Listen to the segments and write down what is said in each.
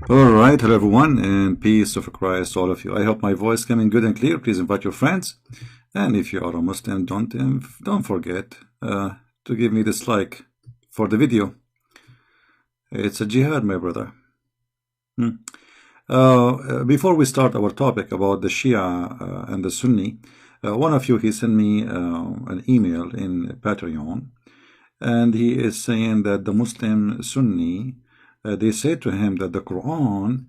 All right, hello everyone, and peace of Christ, all of you. I hope my voice coming good and clear. Please invite your friends, and if you are a Muslim, don't forget to give me this like for the video. It's a jihad, my brother. Before we start our topic about the Shia and the Sunni, one of you he sent me an email in Patreon, and he is saying that the Muslim Sunni. They say to him that the Quran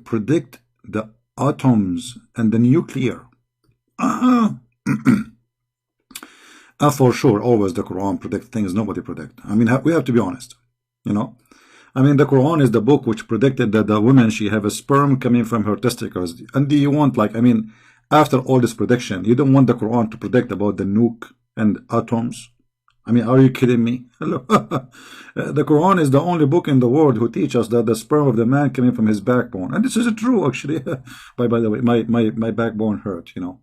predict the atoms and the nuclear. For sure, always the Quran predict things nobody predict. I mean, we have to be honest, you know. I mean, the Quran is the book which predicted that the woman, she have a sperm coming from her testicles. And do you want, like, I mean, after all this prediction, you don't want the Quran to predict about the nuke and atoms? I mean, are you kidding me? The Quran is the only book in the world who teach us that the sperm of the man coming from his backbone. And this is true, actually. by the way, my backbone hurt, you know.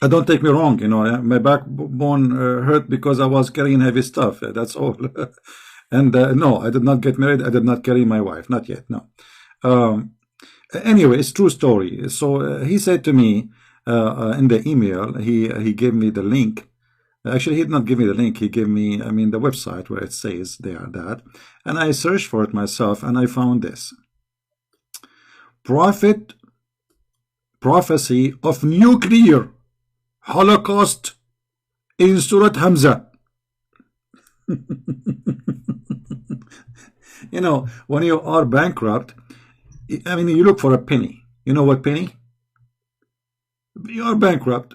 Don't take me wrong, you know. My backbone hurt because I was carrying heavy stuff. That's all. And no, I did not get married. I did not carry my wife. Not yet, no. Anyway, it's true story. So he said to me, in the email, he gave me the link. Actually, he did not give me the link. He gave me, I mean, the website where it says there that, and I searched for it myself, and I found this: prophecy of nuclear holocaust in Surah Hamza. You know, when you are bankrupt, I mean, you look for a penny. You know what penny? You are bankrupt.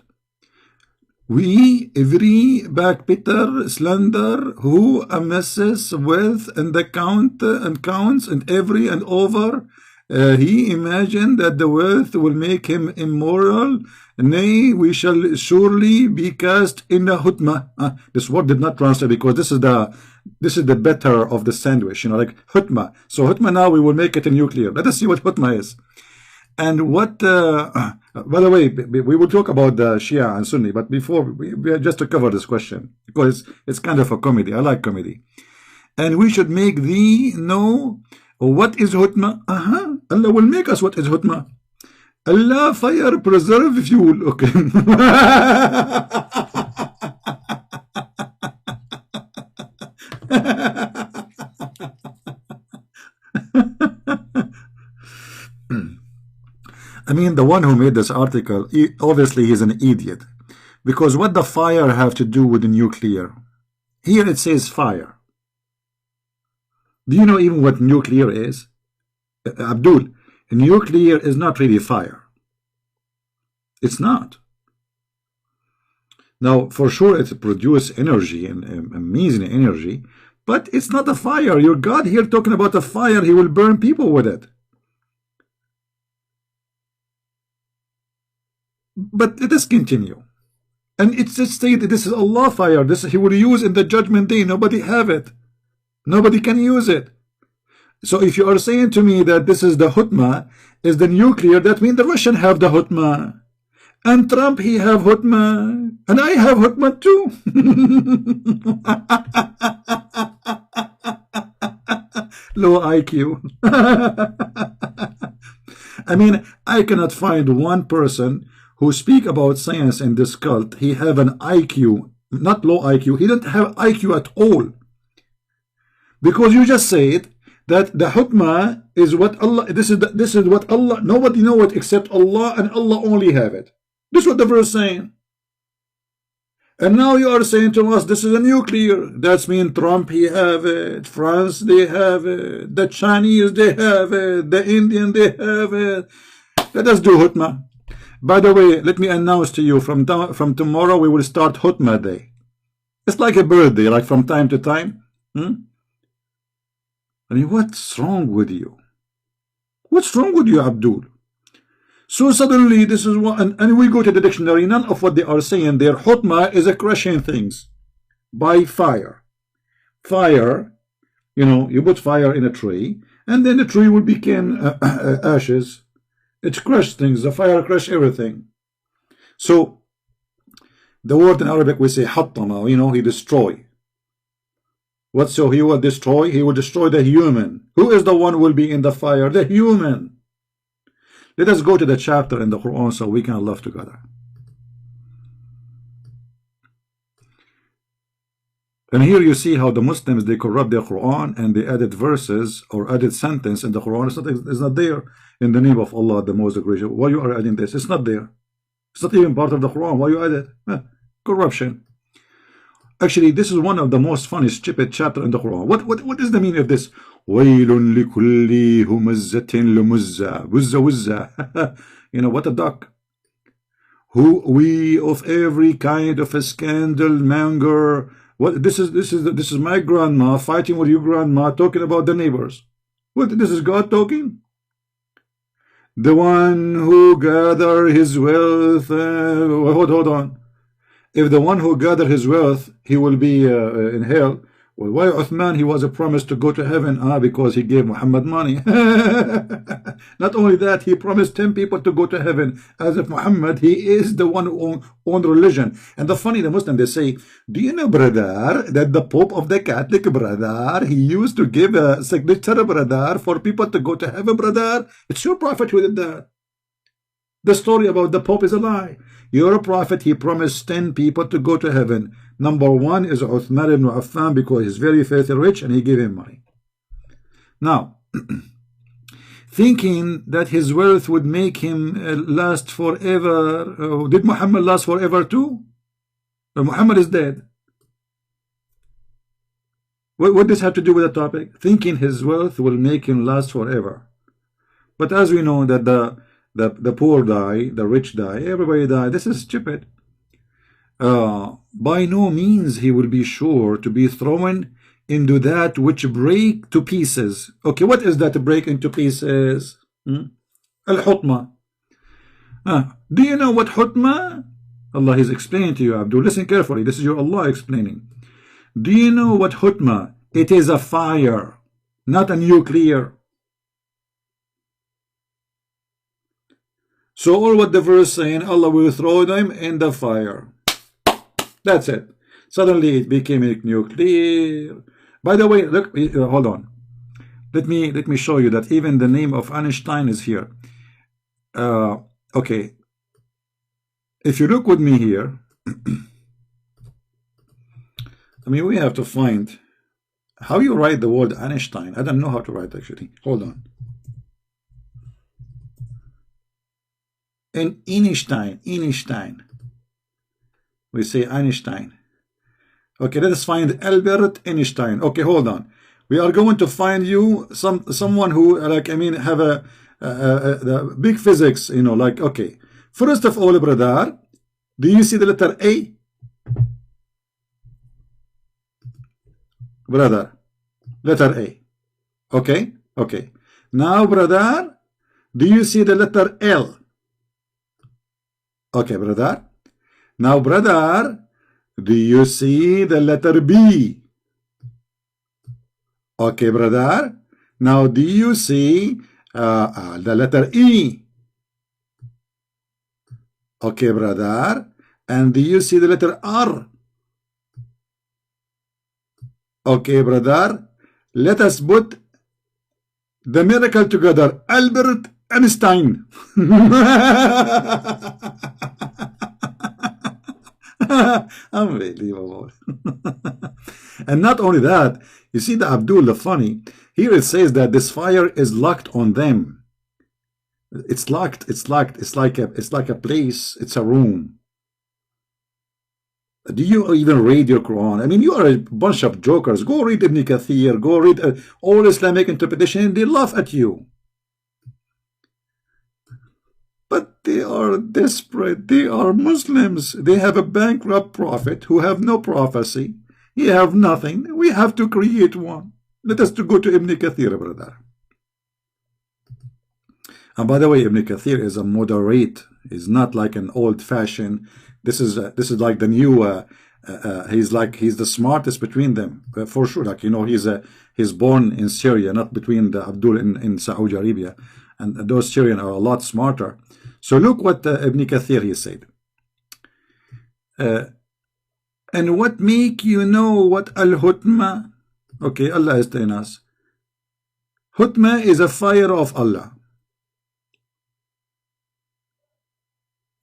We, every backbitter, slander, who messes with and the count and counts and every and over, he imagined that the wealth will make him immoral. Nay, we shall surely be cast in the hutma. This word did not translate because this is the better of the sandwich, you know, like hutma. So hutma, now we will make it a nuclear. Let us see what hutma is. And what, by the way, we will talk about the Shia and Sunni, but before, we just to cover this question, because it's kind of a comedy. I like comedy. And we should make thee know what is hutma. Allah will make us what is hutma. Allah fire preserve fuel. Okay. I mean, the one who made this article, obviously he's an idiot. Because what the fire have to do with the nuclear? Here it says fire. Do you know even what nuclear is? Abdul, nuclear is not really fire. It's not. Now, for sure, it produces energy and amazing energy, but it's not a fire. Your God here talking about a fire, he will burn people with it. But let us continue. And it's just stated this is Allah fire. This he will use in the judgment day. Nobody have it. Nobody can use it. So if you are saying to me that this is the hutma, is the nuclear, that means the Russian have the hutma. And Trump, he have hutma. And I have hutma too. Low IQ. I mean, I cannot find one person who speak about science in this cult. He have an IQ, not low IQ. He don't have IQ at all. Because you just said that the hukmah is what Allah, this is what Allah, nobody know it except Allah, and Allah only have it. This is what the verse is saying. And now you are saying to us, this is a nuclear. That's mean Trump, he have it. France, they have it. The Chinese, they have it. The Indian, they have it. Let us do hutmah. By the way, let me announce to you, from tomorrow we will start hutmah day. It's like a birthday, like from time to time. I mean, what's wrong with you? What's wrong with you, Abdul? So suddenly this is what, and we go to the dictionary, none of what they are saying there. Hutmah is a crushing things by fire. Fire, you know, you put fire in a tree, and then the tree will become ashes. It crushes things, the fire crush everything. So the word in Arabic we say hattama, you know, he destroy. What so he will destroy? He will destroy the human. Who is the one who will be in the fire? The human. Let us go to the chapter in the Quran so we can love together. And here you see how the Muslims, they corrupt the Quran and they added verses or added sentence in the Quran. It's not there. In the name of Allah, the most gracious. Why you are adding this? It's not there. It's not even part of the Quran. Why you add it? Corruption. Actually, this is one of the most funny, stupid chapter in the Quran. What is the meaning of this? وَيْلٌ لِكُلِّ هُمَزَّةٍ لُمُزَّةٍ وُزَّة. You know, what a duck. Who we of every kind of a scandal monger. What this is my grandma fighting with your grandma, talking about the neighbors. What, this is God talking? The one who gather his wealth. Hold on. If the one who gather his wealth, he will be in hell. Well, why Uthman, he was a promise to go to heaven? Because he gave Muhammad money. Not only that, he promised 10 people to go to heaven, as if Muhammad, he is the one who owned religion. And the funny, the Muslim, they say, do you know, brother, that the Pope of the Catholic, brother, he used to give a signature, brother, for people to go to heaven, brother? It's your prophet who did that. The story about the Pope is a lie. You're a prophet, he promised 10 people to go to heaven. Number one is Uthman ibn Affan, because he's very filthy rich and he gave him money. Now, thinking that his wealth would make him last forever. Did Muhammad last forever too? Muhammad is dead. What does this have to do with the topic? Thinking his wealth will make him last forever. But as we know that the poor die, the rich die, everybody die. This is stupid. By no means he will be sure to be thrown into that which break to pieces. Okay, what is that to break into pieces? Al-Hutma. Do you know what Hutma? Allah is explaining to you, Abdul. Listen carefully. This is your Allah explaining. Do you know what Hutma? It is a fire, not a nuclear. So all what the verse saying, Allah will throw them in the fire. That's it. Suddenly it became a nuclear. By the way, look, hold on. Let me show you that even the name of Einstein is here. Okay. If you look with me here, I mean, we have to find how you write the word Einstein. I don't know how to write actually. Hold on. And Einstein. We say Einstein. Okay, let us find Albert Einstein. Okay, hold on. We are going to find you someone who, like, I mean, have the big physics, you know, like, okay. First of all, brother, do you see the letter A? Brother, letter A. Okay, okay. Now, brother, do you see the letter L? Okay, brother. Now, brother, do you see the letter B? Okay, brother. Now, do you see the letter E? Okay, brother. And do you see the letter R? Okay, brother. Let us put the miracle together. Albert Einstein. Unbelievable. And not only that, you see the Abdul, the funny, here it says that this fire is locked on them. It's locked, it's locked, it's like a place, it's a room. Do you even read your Quran? I mean, you are a bunch of jokers. Go read Ibn Kathir, go read all Islamic interpretation, and they laugh at you. But they are desperate. They are Muslims. They have a bankrupt prophet who have no prophecy. He have nothing. We have to create one. Let us to go to Ibn Kathir, brother. And by the way, Ibn Kathir is a moderate. He's not like an old-fashioned. This is like the new. He's the smartest between them for sure. Like, you know, he's born in Syria, not between the Abdul in Saudi Arabia, and those Syrians are a lot smarter. So look what Ibn Kathir he said. And what make you know what al-hutma? Okay, Allah is telling us Hutma is a fire of Allah.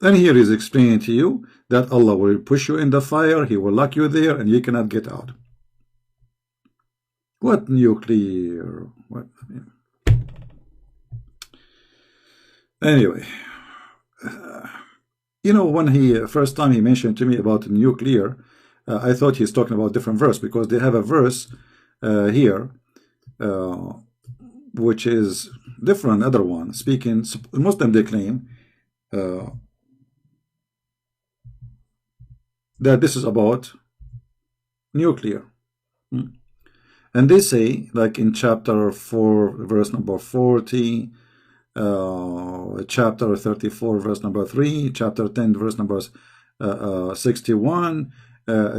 And here is explaining to you that Allah will push you in the fire, He will lock you there, and you cannot get out. What nuclear? What? Anyway, you know, when he first time he mentioned to me about nuclear, I thought he's talking about different verse, because they have a verse here which is different. Other one speaking Muslim, they claim that this is about nuclear. And they say, like in chapter 4 verse number 40, chapter 34 verse number 3, chapter 10 verse number 61,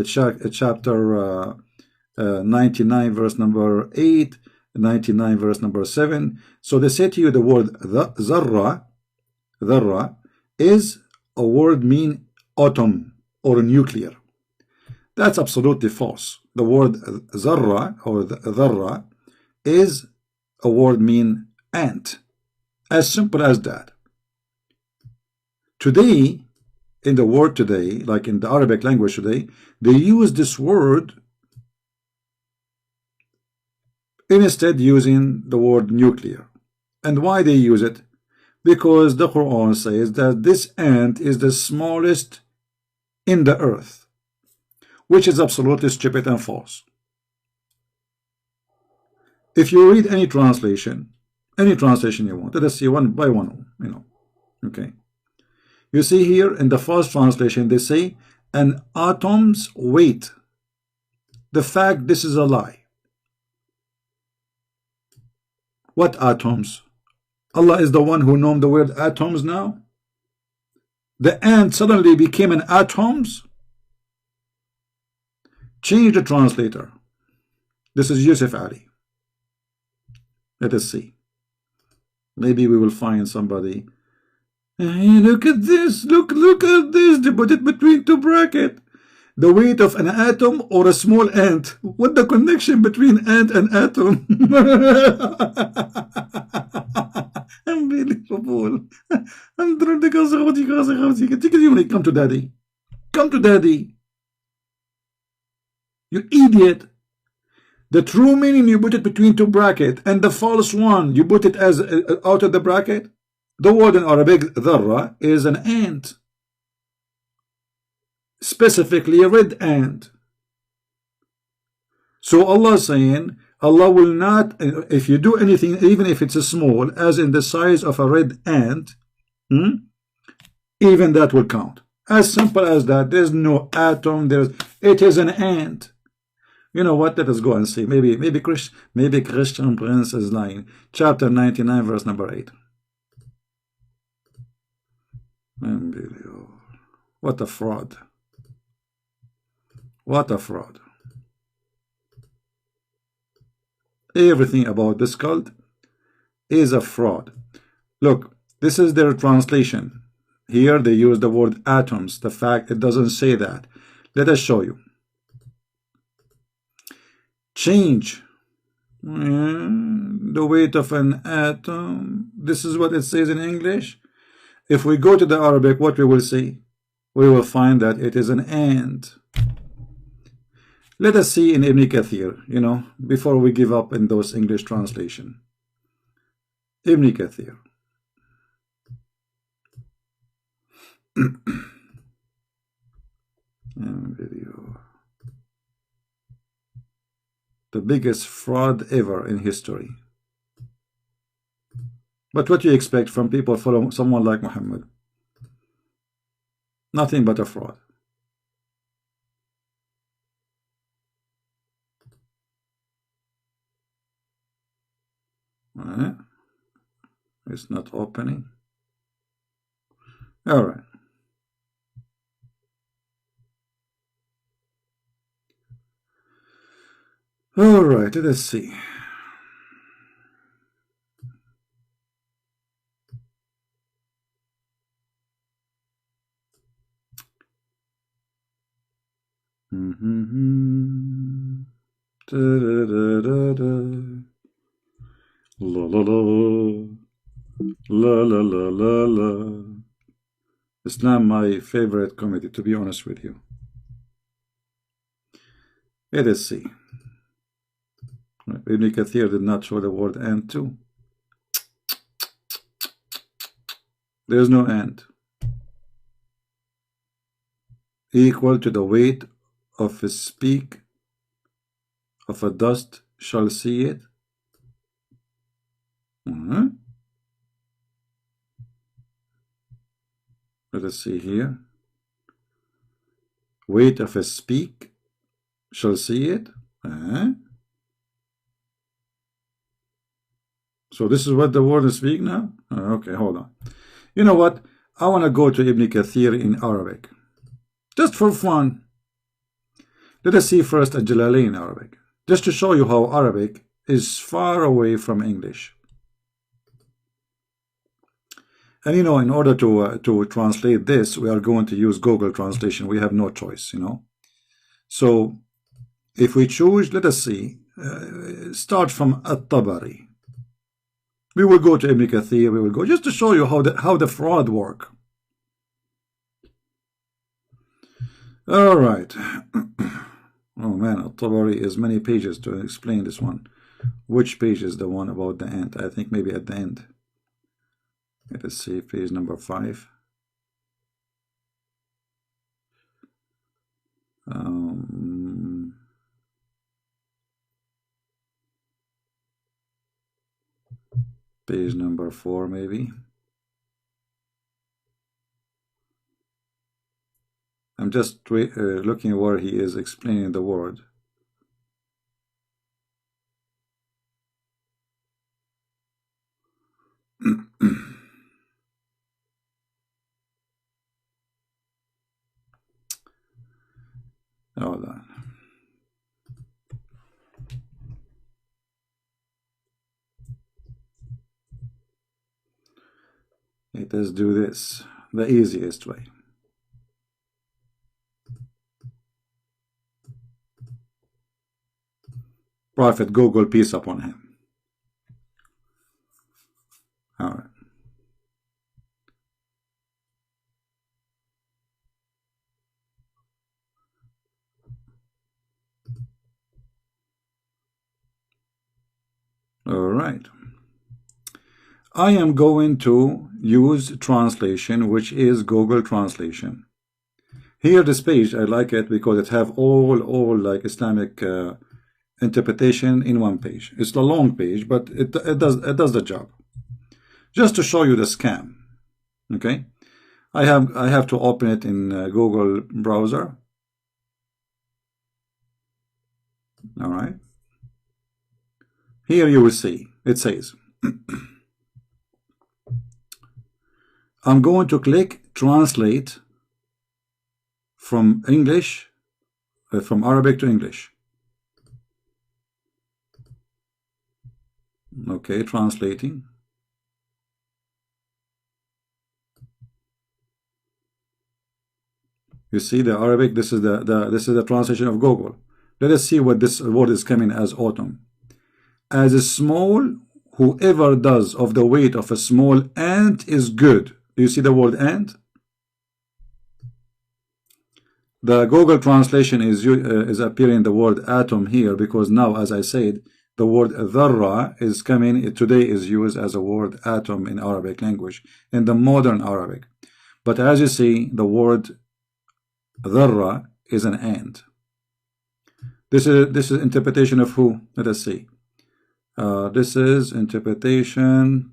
chapter 99 verse number 8, 99 verse number 7. So they say to you the word dharra is a word mean atom or nuclear. That's absolutely false. The word zarra or dharra is a word mean ant. As simple as that. Today, in the world today, like in the Arabic language today, they use this word instead using the word nuclear. And why they use it? Because the Quran says that this ant is the smallest in the earth, which is absolutely stupid and false. If you read any translation you want, let us see one by one, you know, okay. You see here in the first translation, they say an atom's weight. The fact this is a lie. What atoms? Allah is the one who named the word atoms now. The ant suddenly became an atoms. Change the translator. This is Yusuf Ali. Let us see. Maybe we will find somebody. Hey, look at this. Look at this. They put it between two brackets. The weight of an atom or a small ant. What the connection between ant and atom? Unbelievable. Come to daddy. Come to daddy. You idiot. The true meaning, you put it between two brackets, and the false one, you put it as out of the bracket. The word in Arabic, dharra, is an ant. Specifically a red ant. So Allah is saying, Allah will not, if you do anything, even if it's a small, as in the size of a red ant, even that will count. As simple as that. There's no atom, it is an ant. You know what? Let us go and see. Maybe Christian Prince is lying. Chapter 99, verse number 8. Unbelievable. What a fraud. What a fraud. Everything about this cult is a fraud. Look, this is their translation. Here they use the word atoms. The fact it doesn't say that. Let us show you. Change the weight of an atom. This is what it says in English. If we go to the Arabic, what we will see? We will find that it is an ant. Let us see in Ibn Kathir, you know, before we give up in those English translation. Ibn Kathir. Video. The biggest fraud ever in history. But what do you expect from people following someone like Muhammad? Nothing but a fraud. It's not opening. All right. All right, let us see. Da-da-da-da-da. La la la. La la la la la. Islam, my favorite comedy, to be honest with you. Let us see. Ibn Kathir did not show the word and too. There's no and. Equal to the weight of a speck of a dust shall see it. Let us see here. Weight of a speck shall see it. So this is what the word is speak now? Okay, hold on. You know what? I want to go to Ibn Kathir in Arabic. Just for fun. Let us see first a Jalalain in Arabic. Just to show you how Arabic is far away from English. And you know, in order to translate this, we are going to use Google Translation. We have no choice, you know. So if we choose, let us see, start from At-Tabari. We will go to Ibn Kathir. We will go just to show you how the fraud work. All right. Oh man, At-Tabari is many pages to explain this one. Which page is the one about the end? I think maybe at the end. Let us see, page number 5. Page number 4 maybe. I'm just looking where he is explaining the word. Hold on. Let us do this the easiest way. Prophet Google, peace upon him. All right. All right. I am going to use translation, which is Google Translation. Here, this page, I like it because it have all like Islamic interpretation in one page. It's a long page, but it does the job. Just to show you the scam. Okay, I have to open it in Google browser. All right. Here you will see it says. I'm going to click translate from English, from Arabic to English. Okay, translating. You see the Arabic. This is the translation of Google. Let us see what this word is coming as autumn. As a small, whoever does of the weight of a small ant is good. Do you see the word ant? The Google translation is appearing the word atom here because now, as I said, the word dharra is coming. Today is used as a word atom in Arabic language, in the modern Arabic. But as you see, the word dharra is an ant. This is interpretation of who? Let us see. This is interpretation.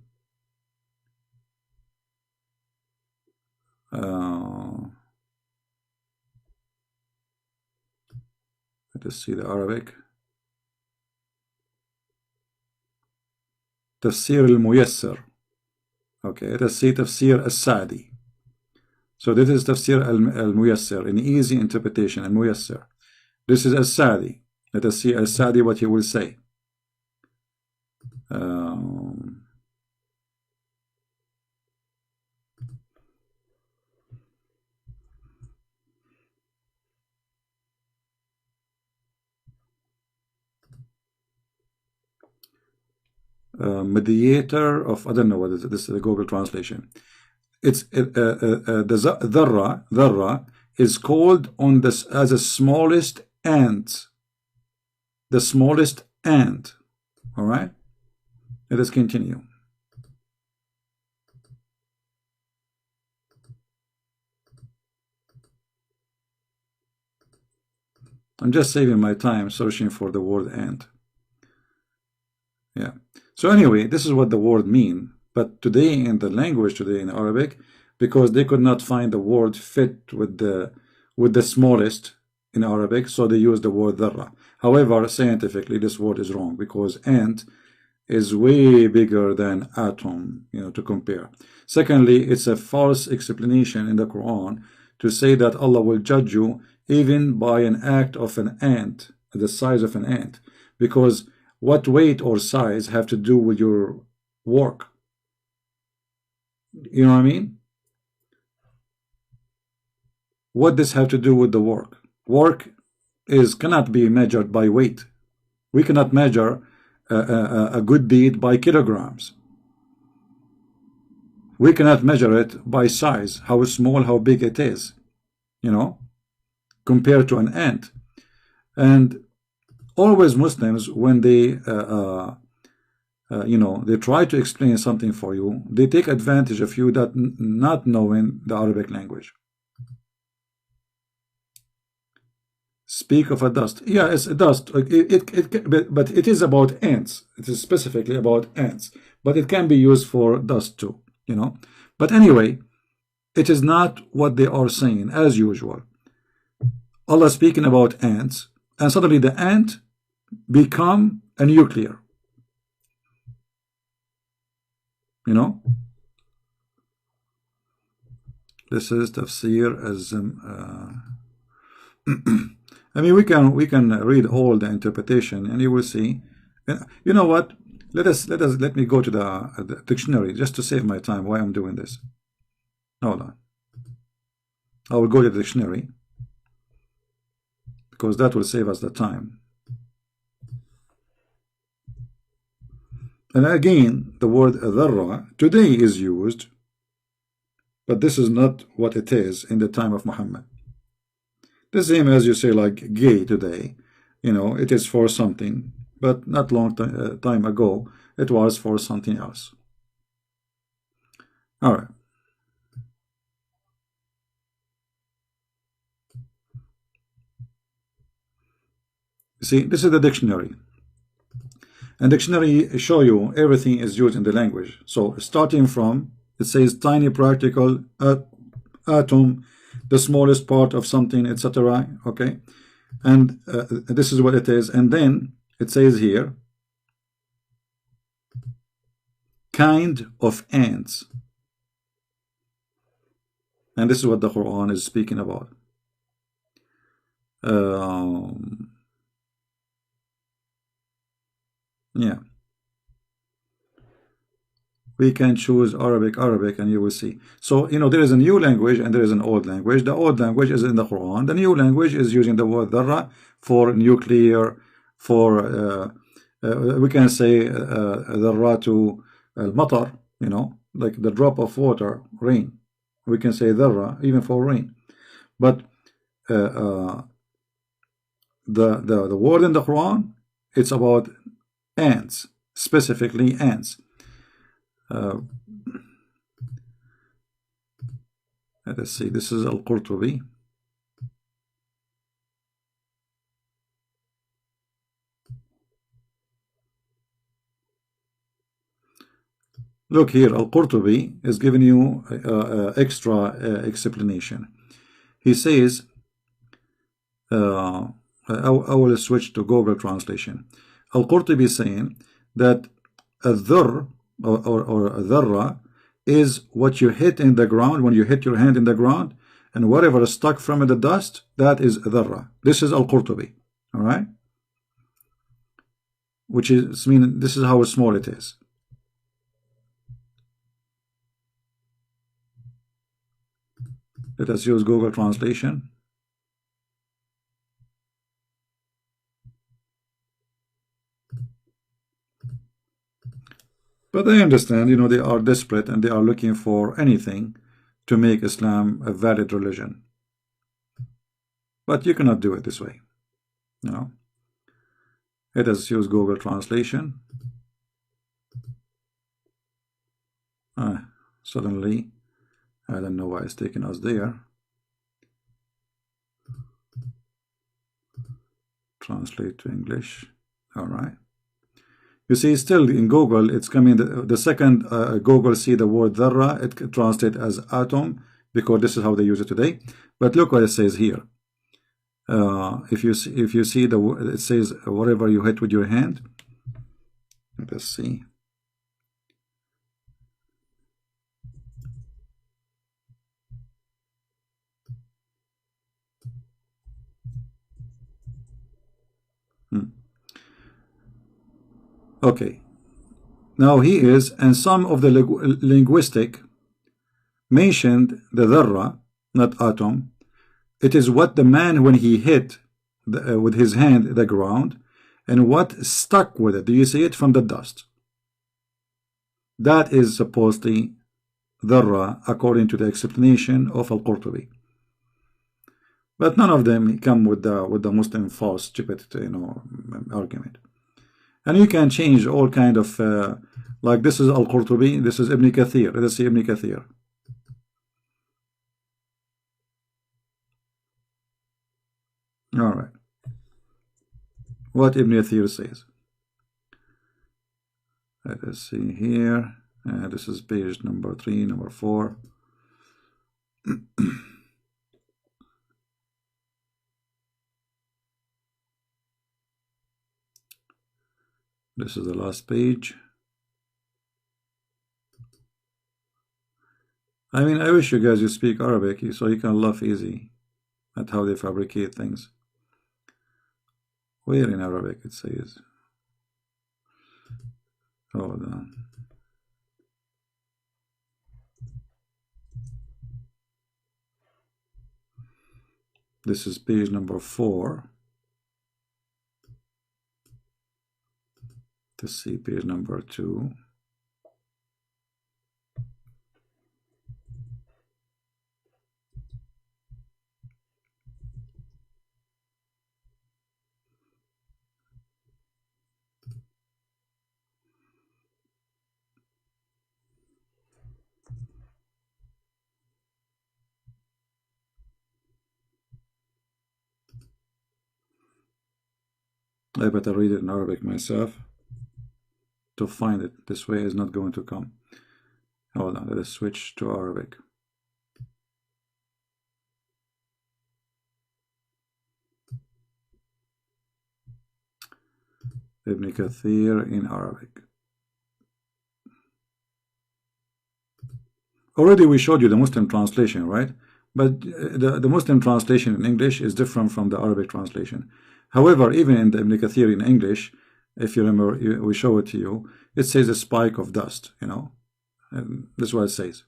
Let us see the Arabic. Tafsir al-Muyassar. Okay, let us see Tafsir al-Sa'di. So this is Tafsir al-Muyassar, an easy interpretation, al-Muyassar. This is al-Sa'di. Let us see al-Sa'di what he will say. mediator of, I don't know what is it, this is the Google translation. It's the dharra is called on this as the smallest ant. The smallest ant. All right. Let us continue. I'm just saving my time searching for the word ant. Yeah. So anyway, this is what the word mean. But today in the language today in Arabic, because they could not find the word fit with the smallest in Arabic, so they use the word dharra. However, scientifically, this word is wrong because ant is way bigger than atom, to compare. Secondly, it's a false explanation in the Quran to say that Allah will judge you even by an act of an ant, the size of an ant, because what weight or size have to do with your work? You know what I mean? What does have to do with the work? Work cannot be measured by weight. We cannot measure a good deed by kilograms. We cannot measure it by size, how small, how big it is, compared to an ant. And always Muslims, when they they try to explain something for you, they take advantage of you that not knowing the Arabic language. Speak of a dust. Yeah, it's a dust. But it is about ants. It is specifically about ants. But it can be used for dust too, But anyway, it is not what they are saying, as usual. Allah speaking about ants, and suddenly the ant become a nuclear. This is tafsir as I mean, we can read all the interpretation, and you will see. You know what? Let me go to the dictionary just to save my time. Why I'm doing this? Hold on. I will go to the dictionary because that will save us the time. And again, the word dharra today is used, but this is not what it is in the time of Muhammad. The same as you say, like gay today, it is for something, but not long time ago, it was for something else. All right. See, this is the dictionary. And dictionary show you everything is used in the language. So starting from, it says tiny particle, atom, the smallest part of something, etc. Okay, and this is what it is. And then it says here, kind of ants, and this is what the Quran is speaking about. Yeah, we can choose Arabic, and you will see. So, there is a new language and there is an old language. The old language is in the Quran. The new language is using the word dharra for nuclear, for, we can say, dharra to al-matar, like the drop of water, rain. We can say dharra even for rain. But the word in the Quran, it's about ants, specifically ants. Let us see, this is Al-Qurtubi. Look here, Al-Qurtubi is giving you extra explanation. He says, I will switch to Google translation. Al-Qurtubi is saying that a dhur or a dharra is what you hit in the ground when you hit your hand in the ground, and whatever is stuck from the dust, that is dharra. This is Al-Qurtubi, all right? Which is mean this is how small it is. Let us use Google translation. But I understand, you know, they are desperate and they are looking for anything to make Islam a valid religion. But you cannot do it this way. You know, let us use Google Translation. Suddenly, I don't know why it's taking us there. Translate to English. All right. You see, still in Google, it's coming. The second Google see the word dharra, it translates as atom, because this is how they use it today. But look what it says here. If you see the, it says whatever you hit with your hand. Let us see. Okay. Now he is, and some of the linguistic mentioned the dharra, not atom. It is what the man, when he hit with his hand the ground, and what stuck with it. Do you see it? From the dust. That is supposedly dharra, according to the explanation of Al-Qurtubi. But none of them come with the Muslim false, stupid, you know, argument. And you can change all kind of, like this is Al-Qurtubi, this is Ibn Kathir. Let us see Ibn Kathir. All right. What Ibn Kathir says. Let us see here. This is page number 3, number 4. This is the last page. I mean, I wish you guys you speak Arabic so you can laugh easy at how they fabricate things. Where in Arabic it says? Hold on. This is page number 4. Let's see page number 2. I better read it in Arabic myself to find it. This way is not going to come. Hold on, let us switch to Arabic. Ibn Kathir in Arabic. Already we showed you the Muslim translation, right? But the Muslim translation in English is different from the Arabic translation. However, even in the Ibn Kathir in English, if you remember, we show it to you, it says a spike of dust, you know. And this is what it says.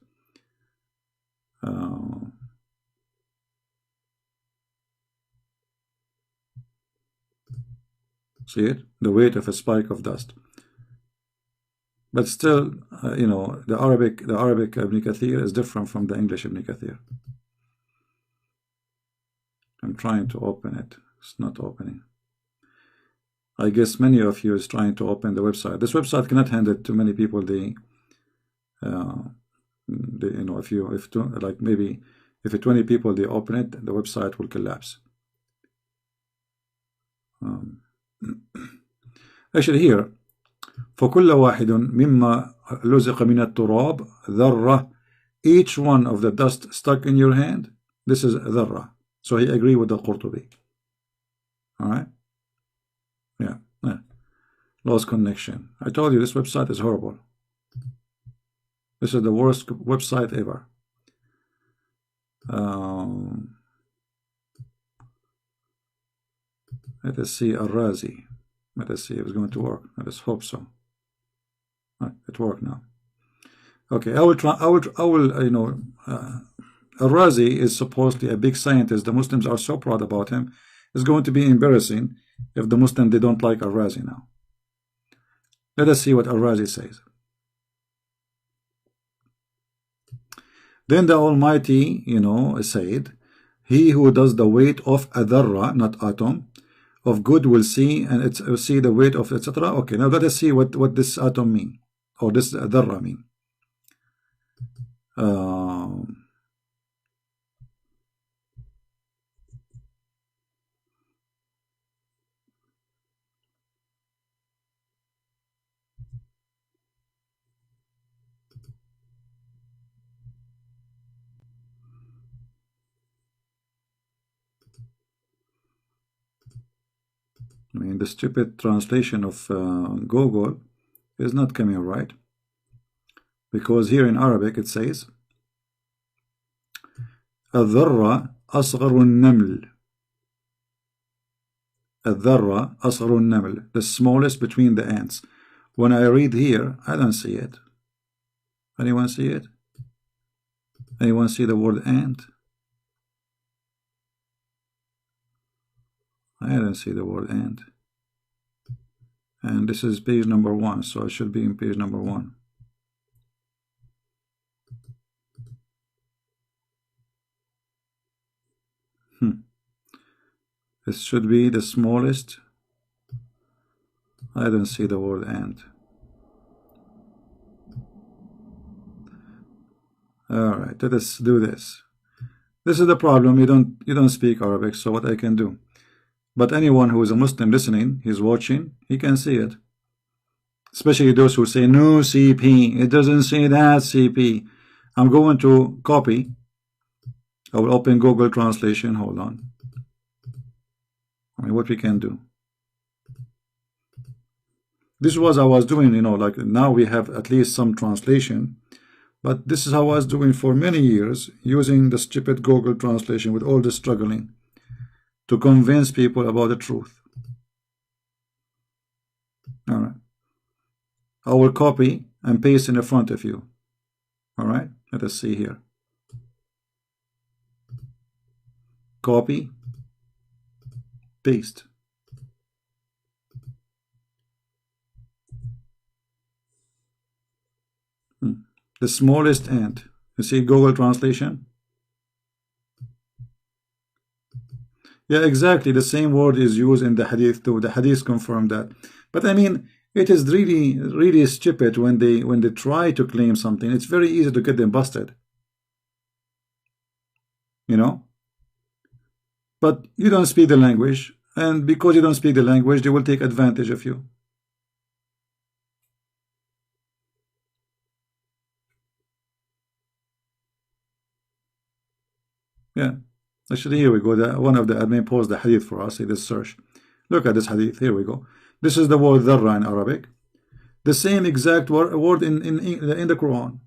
See it? The weight of a spike of dust. But still, you know, the Arabic Ibn Kathir is different from the English Ibn Kathir. I'm trying to open it. It's not opening. I guess many of you is trying to open the website. This website cannot handle too many people. You know, like maybe if 20 people they open it, the website will collapse. Actually, here, فكل واحد مما لزق من التراب ذرة. Each one of the dust stuck in your hand, this is ذرة. So he agreed with the Qurtubi. All right. Yeah. Lost connection. I told you this website is horrible. This is the worst website ever. Let us see Al-Razi. Let us see if it's going to work. Let us hope so. It worked now. Okay, I will try. I will. You know, Al-Razi is supposedly a big scientist. The Muslims are so proud about him. It's going to be embarrassing if the Muslims they don't like Al-Razi now. Let us see what Al-Razi says. Then the Almighty, said, he who does the weight of a dharra, not atom, of good will see, and it's see the weight of etc. Okay, now let us see what this atom mean, or this dharra mean. I mean, the stupid translation of Google is not coming right, because here in Arabic it says الذرة أصغر النمل. الذرة أصغر النمل, the smallest between the ants. When I read here, I don't see it. Anyone see it? Anyone see the word ant? I don't see the word ant. And this is page number 1, so I should be in page number 1. This should be the smallest. I don't see the word ant. Alright, let us do this. This is the problem. You don't speak Arabic, so what I can do. But anyone who is a Muslim listening, he's watching, he can see it. Especially those who say, no CP, it doesn't say that CP. I'm going to copy. I will open Google Translation. Hold on. I mean, what we can do. This was I was doing, like now we have at least some translation. But this is how I was doing for many years, using the stupid Google Translation with all the struggling to convince people about the truth. All right. I will copy and paste in the front of you. All right. Let us see here. Copy. Paste. The smallest ant. You see Google Translation? Yeah, exactly. The same word is used in the hadith too. The hadith confirm that. But I mean, it is really, really stupid when they try to claim something. It's very easy to get them busted. But you don't speak the language, and because you don't speak the language, they will take advantage of you. Yeah. Actually, here we go. One of the admin posted the hadith for us. See this search. Look at this hadith. Here we go. This is the word dharra in Arabic. The same exact word in the Quran.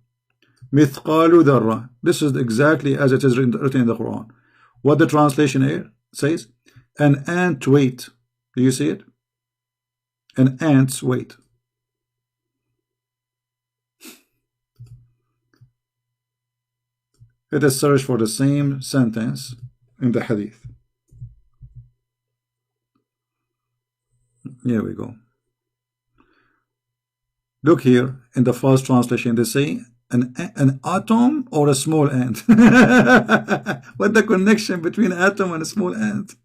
Mithqalu dharra. This is exactly as it is written in the Quran. What the translation here says, an ant weight. Do you see it? An ant's weight. Let us search for the same sentence in the hadith. Here we go. Look here in the first translation, they say an atom or a small ant. What the connection between atom and a small ant?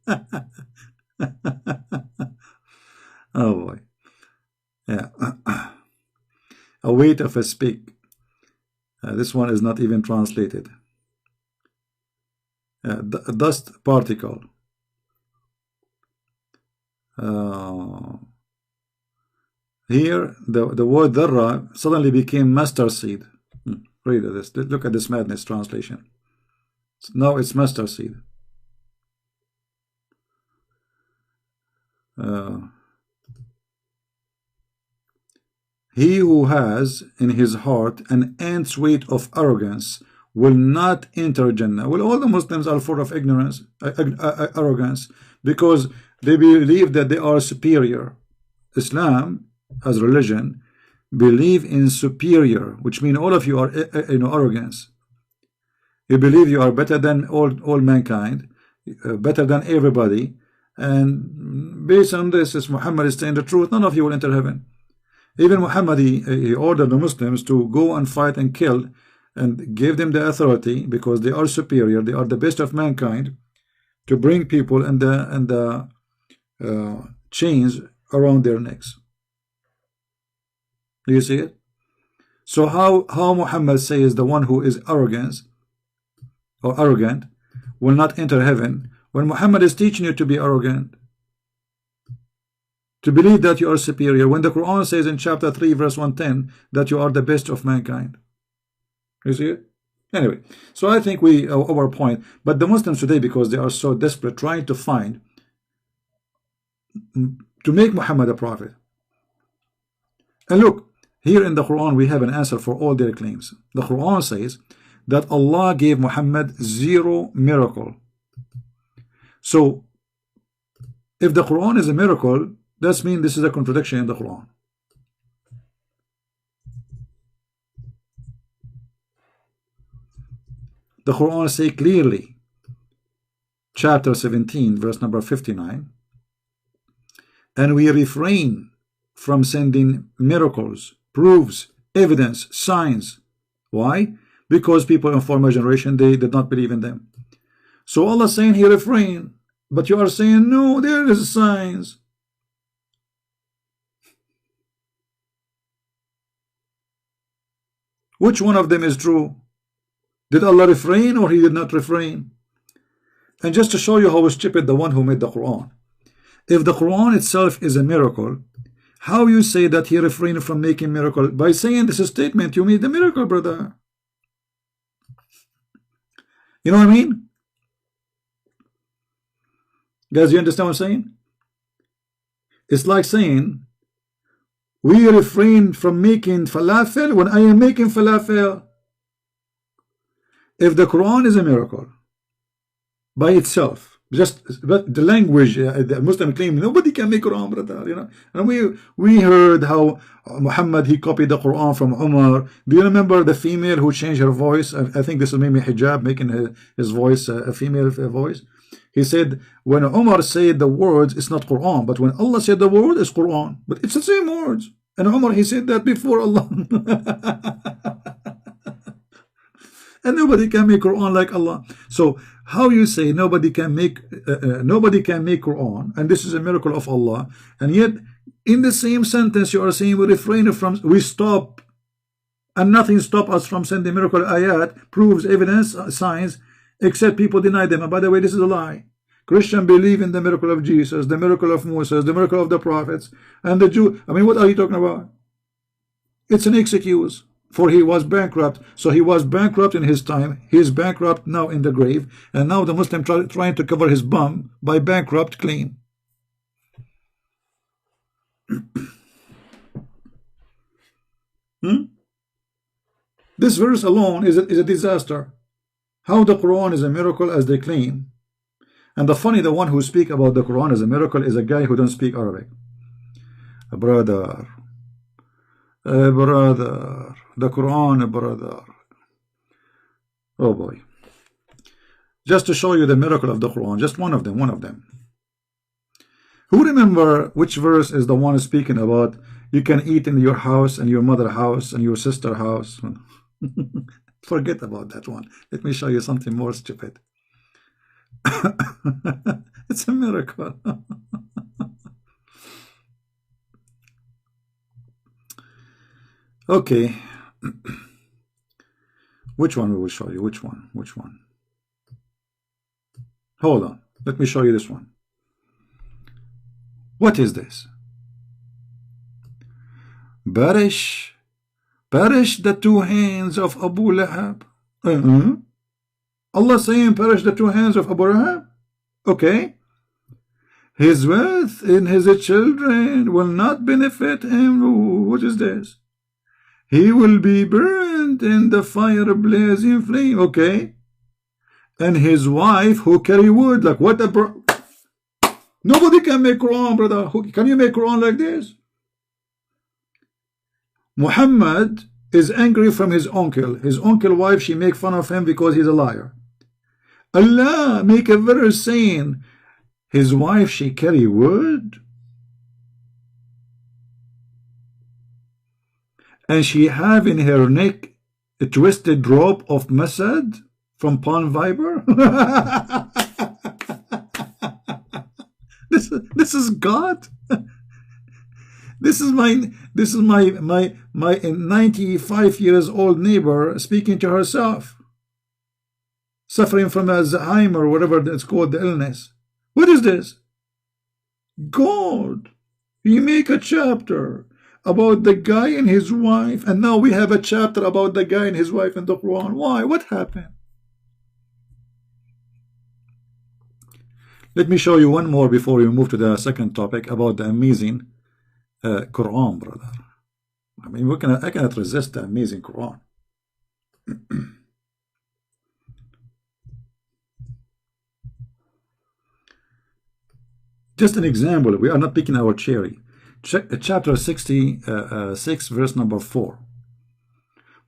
Oh boy. Yeah. A weight of a speck. This one is not even translated. Dust particle. Here the word dharra suddenly became mustard seed. Read this. Look at this madness translation. Now it's mustard seed. He who has in his heart an ant's weight of arrogance will not enter Jannah. Well, all the Muslims are full of ignorance, arrogance, because they believe that they are superior. Islam, as religion, believe in superior, which means all of you are, arrogance. You believe you are better than all mankind, better than everybody, and based on this, as Muhammad is saying the truth, none of you will enter heaven. Even Muhammad, he ordered the Muslims to go and fight and kill and gave them the authority because they are superior, they are the best of mankind, to bring people and the chains around their necks. Do you see it? So how Muhammad says the one who is arrogant will not enter heaven, when Muhammad is teaching you to be arrogant, to believe that you are superior, when the Quran says in chapter 3 verse 110 that you are the best of mankind. You see it? Anyway, so I think we our point, but the Muslims today, because they are so desperate trying to find to make Muhammad a prophet. And look, here in the Quran we have an answer for all their claims. The Quran says that Allah gave Muhammad 0 miracle. So if the Quran is a miracle, that means this is a contradiction in the Quran. The Quran says clearly, chapter 17 verse number 59, and we refrain from sending miracles, proofs, evidence, signs. Why? Because people in former generation, they did not believe in them. So Allah is saying he refrain, but you are saying no, there is signs. Which one of them is true? Did Allah refrain or he did not refrain? And just to show you how stupid the one who made the Quran, if the Quran itself is a miracle, how you say that he refrained from making miracle? By saying this statement, you made the miracle, brother. You know what I mean? Guys, you understand what I'm saying? It's like saying we refrain from making falafel when I am making falafel. If the Quran is a miracle by itself, but the language, the Muslim claim nobody can make Quran, brother. You know, and we heard how Muhammad he copied the Quran from Umar. Do you remember the female who changed her voice? I think this is maybe hijab, making his voice a female voice. He said when Umar said the words, it's not Quran, but when Allah said the word, it's Quran, but it's the same words. And Umar he said that before Allah. And nobody can make Quran like Allah. So how you say nobody can make Quran, and this is a miracle of Allah, and yet in the same sentence you are saying we refrain from, we stop, and nothing stop us from sending miracle ayat, proofs, evidence, signs, except people deny them. And by the way, this is a lie. Christians believe in the miracle of Jesus, the miracle of Moses, the miracle of the prophets, and the Jew. I mean, what are you talking about? It's an excuse. For he was bankrupt. So he was bankrupt in his time. He is bankrupt now in the grave. And now the Muslim trying to cover his bum by bankrupt clean. This verse alone is a disaster. How the Quran is a miracle as they claim. And the one who speak about the Quran as a miracle is a guy who don't speak Arabic. Brother, the Quran, brother. Oh boy. Just to show you the miracle of the Quran, just one of them. Who remember which verse is the one speaking about you can eat in your house and your mother's house and your sister's house? Forget about that one. Let me show you something more stupid. It's a miracle. Okay. Which one we will show you? Which one? Hold on. Let me show you this one. What is this? Perish the 2 hands of Abu Lahab. Allah saying perish the 2 hands of Abu Lahab. Okay. His wealth in his children will not benefit him. What is this? He will be burned in the fire blazing flame. Okay. And his wife who carry wood. Like what a nobody can make Quran, brother. Can you make Quran like this? Muhammad is angry from his uncle. His uncle wife, she make fun of him because he's a liar. Allah make a verse saying his wife, she carry wood. And she have in her neck A twisted rope of Masad from Palm Viber? This is God. This is my 95 years old neighbor speaking to herself, suffering from Alzheimer or whatever it's called, the illness. What is this? God, you make a chapter about the guy and his wife, and now we have a chapter about the guy and his wife in the Quran. Why? What happened? Let me show you one more before we move to the second topic about the amazing Quran, brother. I mean, I cannot resist the amazing Quran. Just an example. We are not picking our cherry. Chapter 66, verse number 4.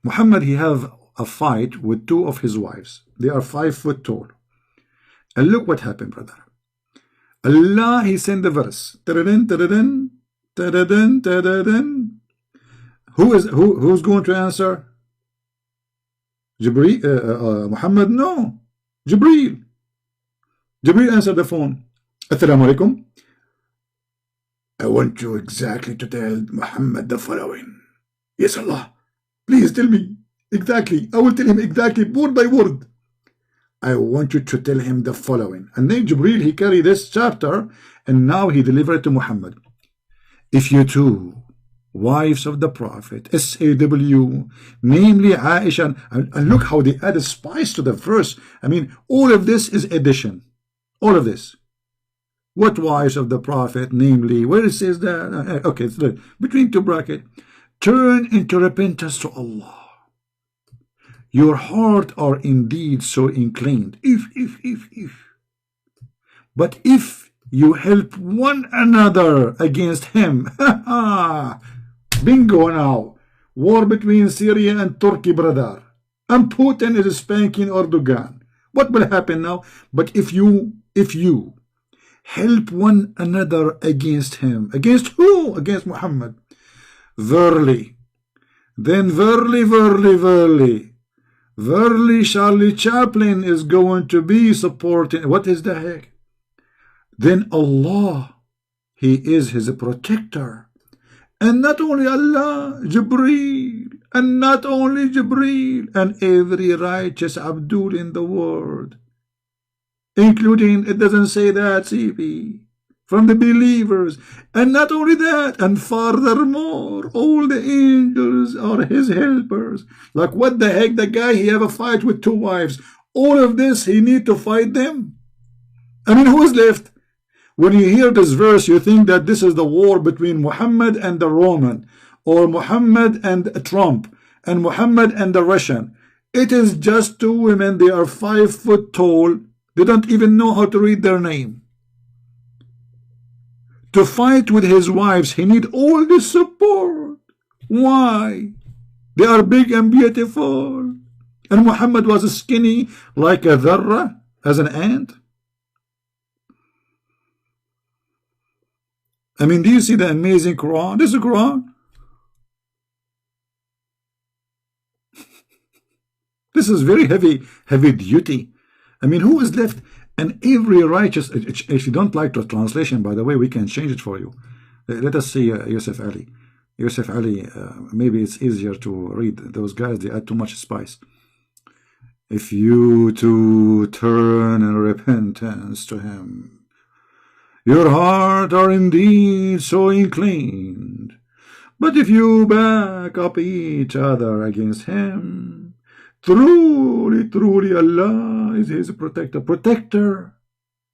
Muhammad, he have a fight with two of his wives. They are 5 foot tall. And look what happened, brother. Allah, he sent the verse. Who's going to answer? Muhammad? No. Jibreel answered the phone. Assalamu alaikum. I want you exactly to tell Muhammad the following. Yes, Allah. Please tell me exactly. I will tell him exactly, word by word. I want you to tell him the following. And then Jibreel, he carried this chapter, and now he delivered it to Muhammad. If you two wives of the Prophet, SAW, namely Aisha, and look how they add a spice to the verse. I mean, all of this is addition. All of this. What wives of the Prophet, namely, where it says that? Okay, it's between two brackets. Turn into repentance to Allah. Your heart are indeed so inclined. If. But if you help one another against him, bingo now. War between Syria and Turkey, brother. And Putin is spanking Erdogan. What will happen now? But if you help one another against him. Against who? Against Muhammad. Verily. Then verily, Charlie Chaplin is going to be supporting. What is the heck? Then Allah, he is his protector. And not only Allah, Jibreel. And not only Jibreel. And every righteous Abdul in the world. Including, it doesn't say that, CP, from the believers. And not only that, and furthermore, all the angels are his helpers. Like, what the heck, the guy, he have a fight with 2 wives. All of this, he need to fight them. I mean, who is left? When you hear this verse, you think that this is the war between Muhammad and the Roman, or Muhammad and Trump, and Muhammad and the Russian. It is just 2 women, they are 5 foot tall. They don't even know how to read their name. To fight with his wives, he need all this support. Why? They are big and beautiful. And Muhammad was skinny like a dharra, as an ant. I mean, do you see the amazing Quran? This is the Quran. This is very heavy duty. I mean, who is left? And every righteous, if you don't like the translation, by the way, we can change it for you. Let us see Yusuf Ali. Yusuf Ali, maybe it's easier to read. Those guys, they add too much spice. If you two turn in repentance to him, your heart are indeed so inclined. But if you back up each other against him, truly, Allah is his protector. Protector.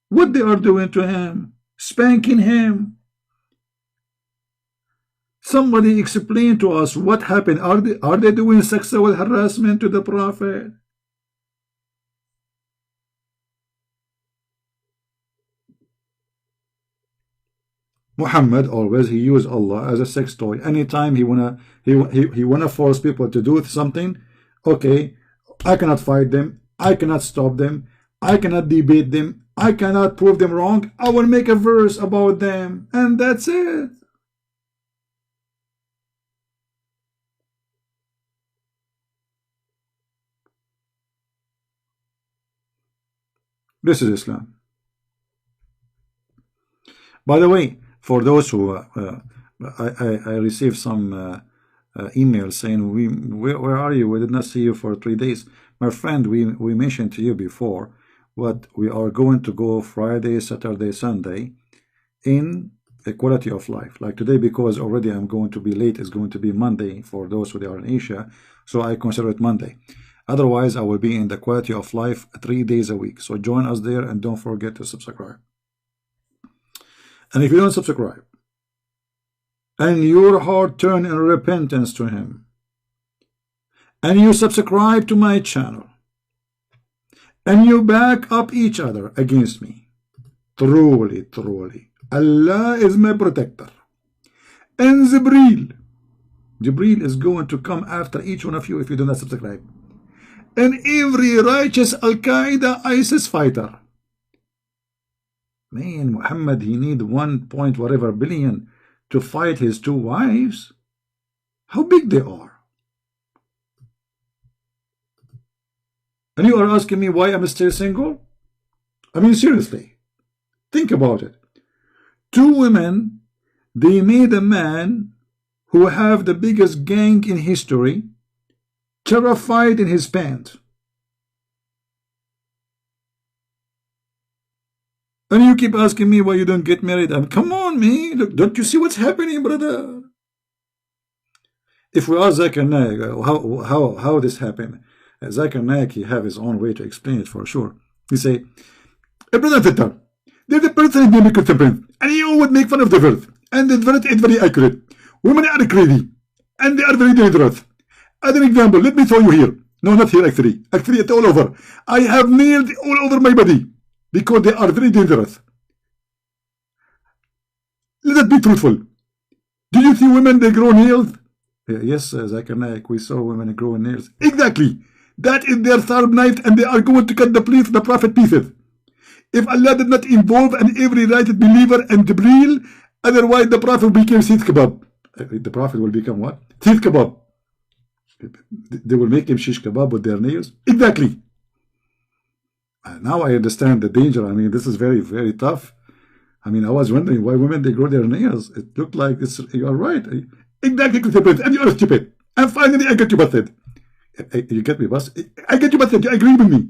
What they are doing to him? Spanking him. Somebody explain to us what happened. Are they doing sexual harassment to the Prophet? Muhammad always, he used Allah as a sex toy. Anytime he wanna force people to do something, okay, I cannot fight them, I cannot stop them, I cannot debate them, I cannot prove them wrong, I will make a verse about them, and that's it. This is Islam. By the way, for those who I received some emails saying, where are you? We did not see you for 3 days. My friend, we mentioned to you before what we are going to go Friday, Saturday, Sunday in a quality of life. Like today, because already I'm going to be late, it's going to be Monday for those who are in Asia, so I consider it Monday. Otherwise, I will be in the quality of life 3 days a week. So join us there and don't forget to subscribe. And if you don't subscribe, and your heart turn in repentance to Him, and you subscribe to my channel, and you back up each other against me, truly, truly, Allah is my protector. And Jibreel is going to come after each one of you if you do not subscribe. And every righteous Al-Qaeda, ISIS fighter. Man, Muhammad, he need 1 point whatever billion to fight his 2 wives. How big they are. And you are asking me why I'm still single? I mean, seriously, think about it. 2 women, they made a man who have the biggest gang in history terrified in his pants. And you keep asking me why you don't get married. Come on, man. Look, don't you see what's happening, brother? If we ask Zakir Naik how this happened, Zakir Naik, he have his own way to explain it for sure. He say, brother Fittar, there's a person in the Christian Prince, and he would make fun of the verse. And the verse is very accurate. Women are crazy, and they are very dangerous. As an example, let me show you here. No, not here, actually. Actually, it's all over. I have nails all over my body because they are very dangerous. Let us be truthful. Do you see women, they grow nails? Yes, Zakir Naik, we saw women growing nails. Exactly. That is their sharp knife, and they are going to cut the Prophet pieces. If Allah did not involve an every righteous believer and Jibreel, otherwise the Prophet became Seeth Kebab. The Prophet will become what? Seeth Kebab. They will make him shish kebab with their nails. Exactly. Now I understand the danger. I mean, this is very, very tough. I mean, I was wondering why women, they grow their nails. It looked like this. You are right. Exactly, and you are stupid. And finally, I get you busted. You get me busted? I get you busted. You agree with me?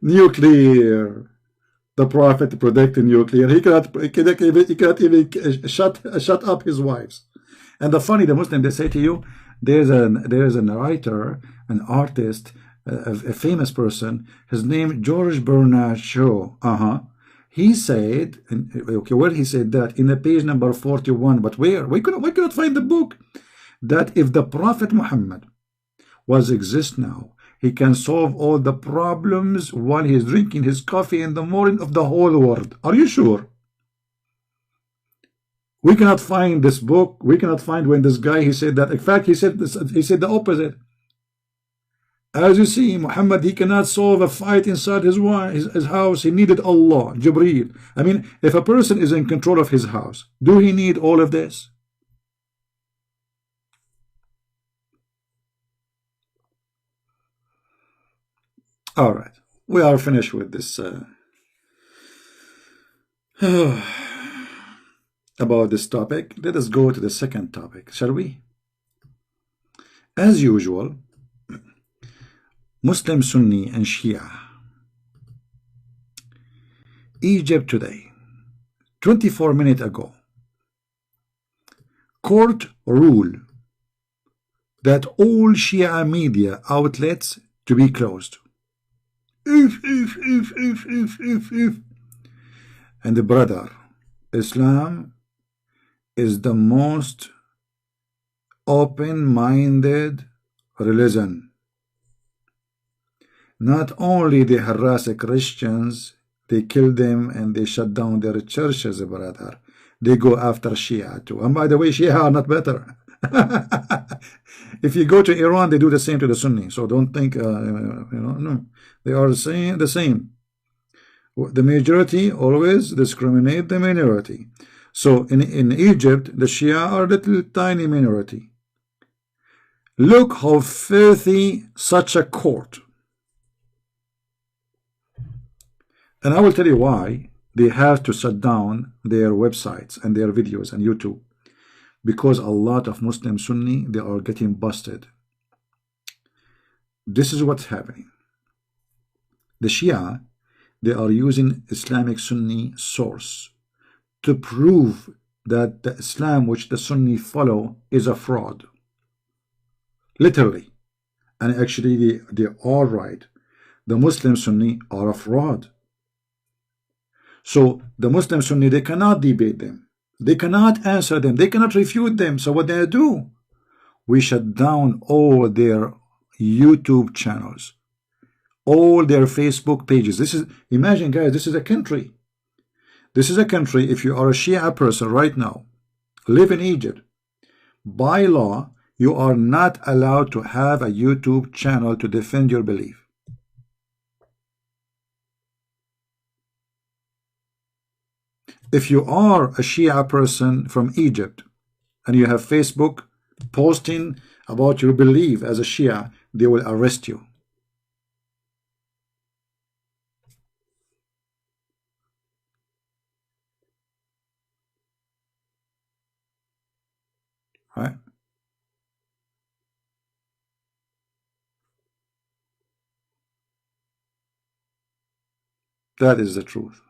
Nuclear. The Prophet protected nuclear. He cannot even shut up his wives. And the funny, the Muslim, they say to you, there's a writer, an artist, a famous person. His name George Bernard Shaw. He said, okay, where he said that in the page number 41. But where? We cannot find the book. That if the Prophet Muhammad was exist now, he can solve all the problems while he's drinking his coffee in the morning of the whole world. Are you sure? We cannot find this book. We cannot find when this guy, he said that. In fact, he said this, he said the opposite. As you see, Muhammad, he cannot solve a fight inside his house. He needed Allah, Jibreel. I mean, if a person is in control of his house, do he need all of this? All right, we are finished with this about this topic. Let us go to the second topic, shall we? As usual, Muslim, Sunni, and Shia. Egypt today, 24 minutes ago, court rule that all Shia media outlets to be closed. If. And the brother, Islam is the most open-minded religion. Not only they harass Christians, they kill them and they shut down their churches, brother. They go after Shia too. And by the way, Shia are not better. If you go to Iran, they do the same to the Sunni. So don't think, no. They are the same. The majority always discriminate the minority. So in Egypt, the Shia are little tiny minority. Look how filthy such a court. And I will tell you why they have to shut down their websites and their videos and YouTube. Because a lot of Muslim Sunni, they are getting busted. This is what's happening. The Shia, they are using Islamic Sunni source to prove that the Islam which the Sunni follow is a fraud. Literally. And actually they are right. The Muslim Sunni are a fraud. So the Muslim Sunni, they cannot debate them. They cannot answer them. They cannot refute them. So what they do? We shut down all their YouTube channels, all their Facebook pages. This is, imagine guys, this is a country. This is a country. If you are a Shia person right now, live in Egypt, by law, you are not allowed to have a YouTube channel to defend your belief. If you are a Shia person from Egypt and you have Facebook posting about your belief as a Shia, they will arrest you. Right? That is the truth.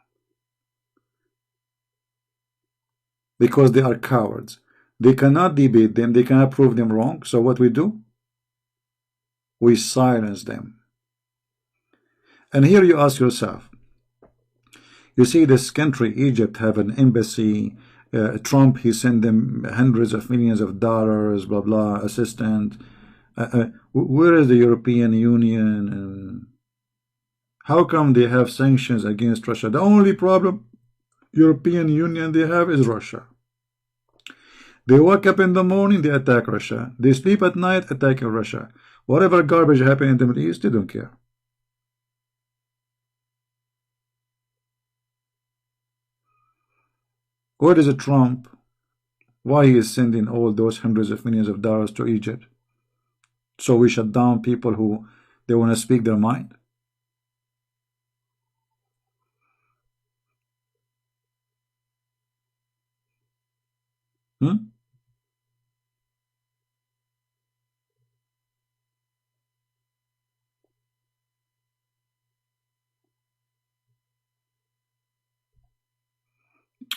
Because they are cowards. They cannot debate them. They cannot prove them wrong. So what we do? We silence them. And here you ask yourself, you see this country, Egypt, have an embassy. Trump, he sent them hundreds of millions of dollars, blah, blah, assistant. Where is the European Union? And how come they have sanctions against Russia? The only problem European Union they have is Russia. They wake up in the morning, they attack Russia. They sleep at night, attacking Russia. Whatever garbage happens in the Middle East, they don't care. Where is it Trump? Why he is sending all those hundreds of millions of dollars to Egypt? So we shut down people who they want to speak their mind?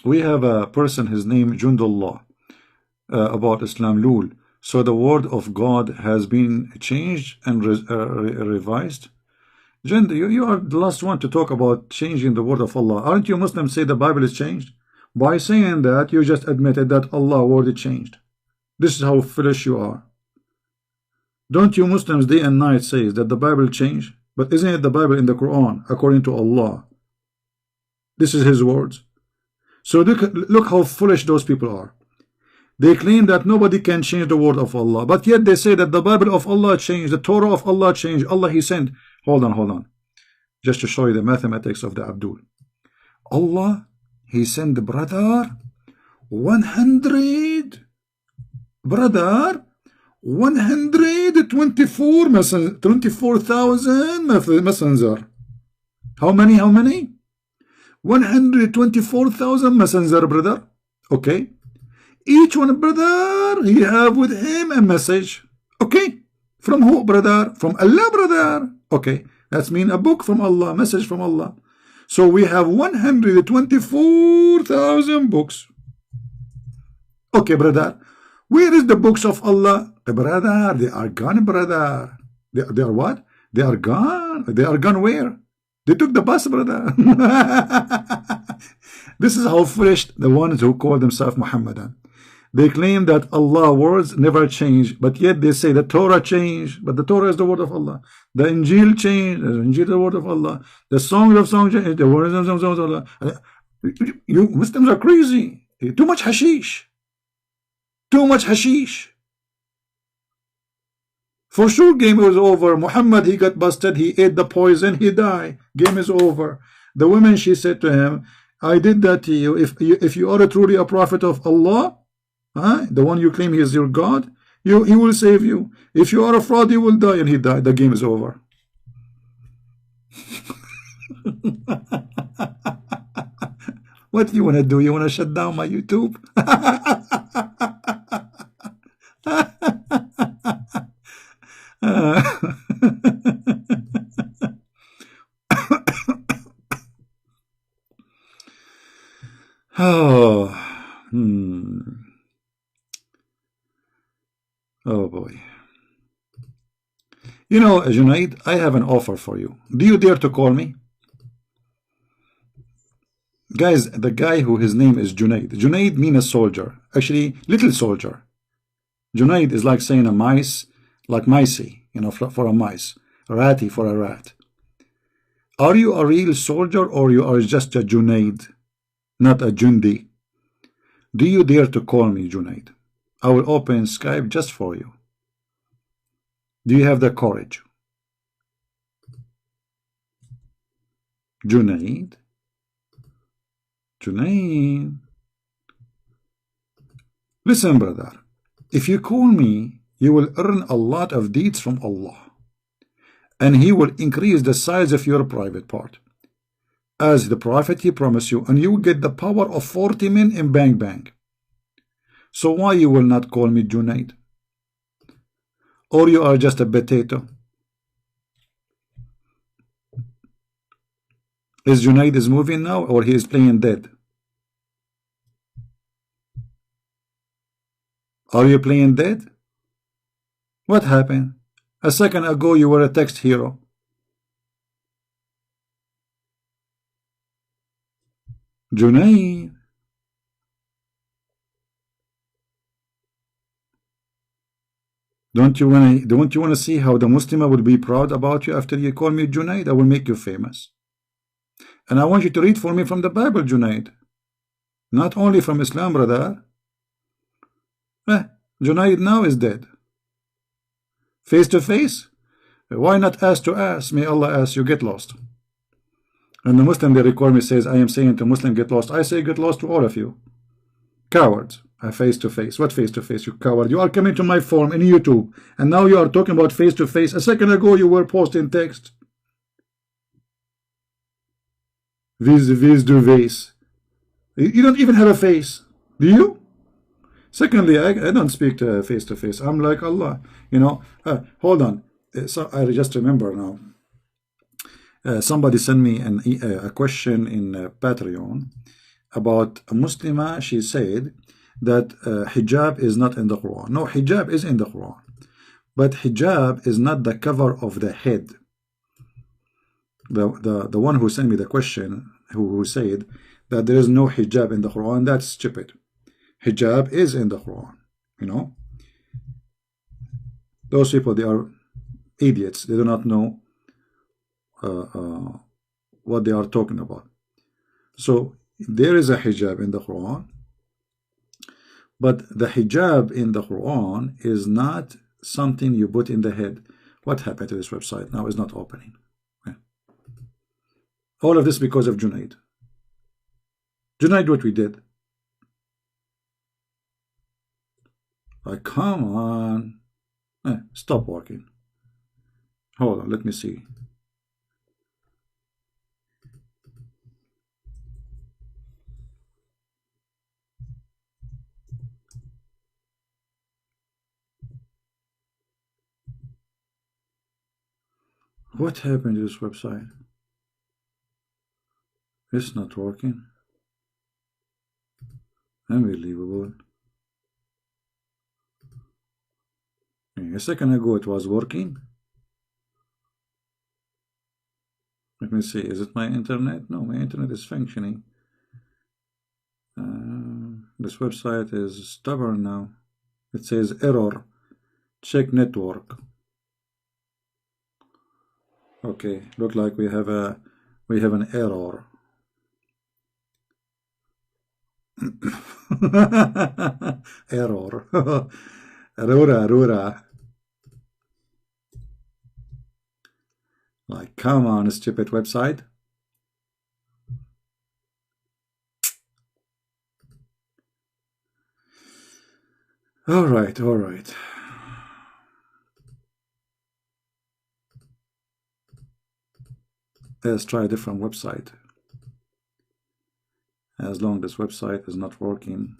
We have a person, his name Jundullah, about Islam Lul. So the word of God has been changed and revised. Jund, you are the last one to talk about changing the word of Allah. Aren't you Muslims say the Bible is changed? By saying that, you just admitted that Allah word is changed. This is how foolish you are. Don't you Muslims day and night say that the Bible changed? But isn't it the Bible in the Quran according to Allah? This is his words. So look how foolish those people are. They claim that nobody can change the word of Allah, but yet they say that the Bible of Allah changed, the Torah of Allah changed, Allah he sent. Hold on. Just to show you the mathematics of the Abdul. Allah, he sent brother 100, brother 24,000 messenger. How many? 124,000 messenger, brother. Okay. Each one brother, he have with him a message. Okay. From who, brother? From Allah, brother. Okay. That's mean a book from Allah, message from Allah. So we have 124,000 books. Okay, brother. Where is the books of Allah? Brother, they are gone, brother. They are what? They are gone. They are gone where? They took the bus, brother. This is how foolish the ones who call themselves Muhammadan. They claim that Allah's words never change, but yet they say the Torah changed, but the Torah is the word of Allah. The Injil changed, the Injil is the word of Allah. The songs of songs changed, the words of songs of Allah. You Muslims are crazy. Too much hashish. Too much hashish. For sure, game was over. Muhammad, he got busted. He ate the poison. He died. Game is over. The woman, she said to him, I did that to you. If you are truly a prophet of Allah, the one you claim he is your God, He will save you. If you are a fraud, you will die, and he died. The game is over. What do you want to do? You want to shut down my YouTube? Oh, oh boy. You know, Junaid, I have an offer for you. Do you dare to call me? Guys, the guy who his name is Junaid. Junaid means a soldier. Actually, little soldier. Junaid is like saying a mice, like micey, you know, for a mice. Ratty for a rat. Are you a real soldier or you are just a Junaid, not a Jundi? Do you dare to call me Junaid? I will open Skype just for you. Do you have the courage? Junaid? Junaid? Listen, brother. If you call me, you will earn a lot of deeds from Allah. And He will increase the size of your private part. As the Prophet He promised you, and you will get the power of 40 men in bang bang. So why you will not call me Junaid? Or you are just a potato? Is Junaid is moving now, or he is playing dead? Are you playing dead? What happened? A second ago you were a text hero. Junaid. Don't you want to see how the Muslim will be proud about you after you call me Junaid? I will make you famous. And I want you to read for me from the Bible, Junaid. Not only from Islam, brother. Junaid now is dead. Face to face? Why not ass to ass? May Allah ask you, get lost. And the Muslim, they record me, says, I am saying to Muslim, get lost. I say, get lost to all of you. Cowards. Face to face. What face to face, you coward? You are coming to my forum in YouTube, and now you are talking about face to face. A second ago you were posting text. Vis du face. You don't even have a face, do you? Secondly, I don't speak to face. I'm like Allah, you know. Hold on. So I just remember now. Somebody sent me a question in Patreon about a Muslima. She said that hijab is not in the Quran. No, hijab is in the Quran, but hijab is not the cover of the head. The one who sent me the question, who said that there is no hijab in the Quran, that's stupid. Hijab is in the Quran, you know. Those people, they are idiots. They do not know what they are talking about. So there is a hijab in the Quran, but the hijab in the Quran is not something you put in the head. What happened to this website? Now it's not opening. All of this because of Junaid. Junaid, what we did. Like, come on. Stop working. Hold on, let me see. What happened to this website? It's not working. Unbelievable. A second ago it was working. Let me see, is it my internet? No, my internet is functioning. This website is stubborn now. It says error. Check network. Okay, look like we have an error. Error. Rura. Like, come on, stupid website. All right. Let's try a different website. As long as this website is not working.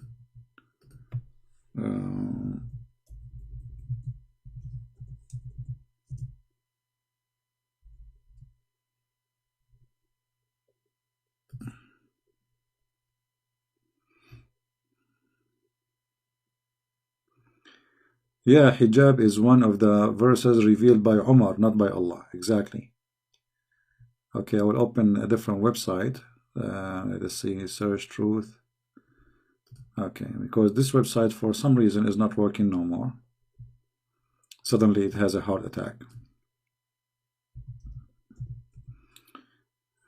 Yeah, hijab is one of the verses revealed by Umar, not by Allah. Exactly. Okay, I will open a different website. Let's see, search truth. Okay, because this website for some reason is not working no more. Suddenly it has a heart attack.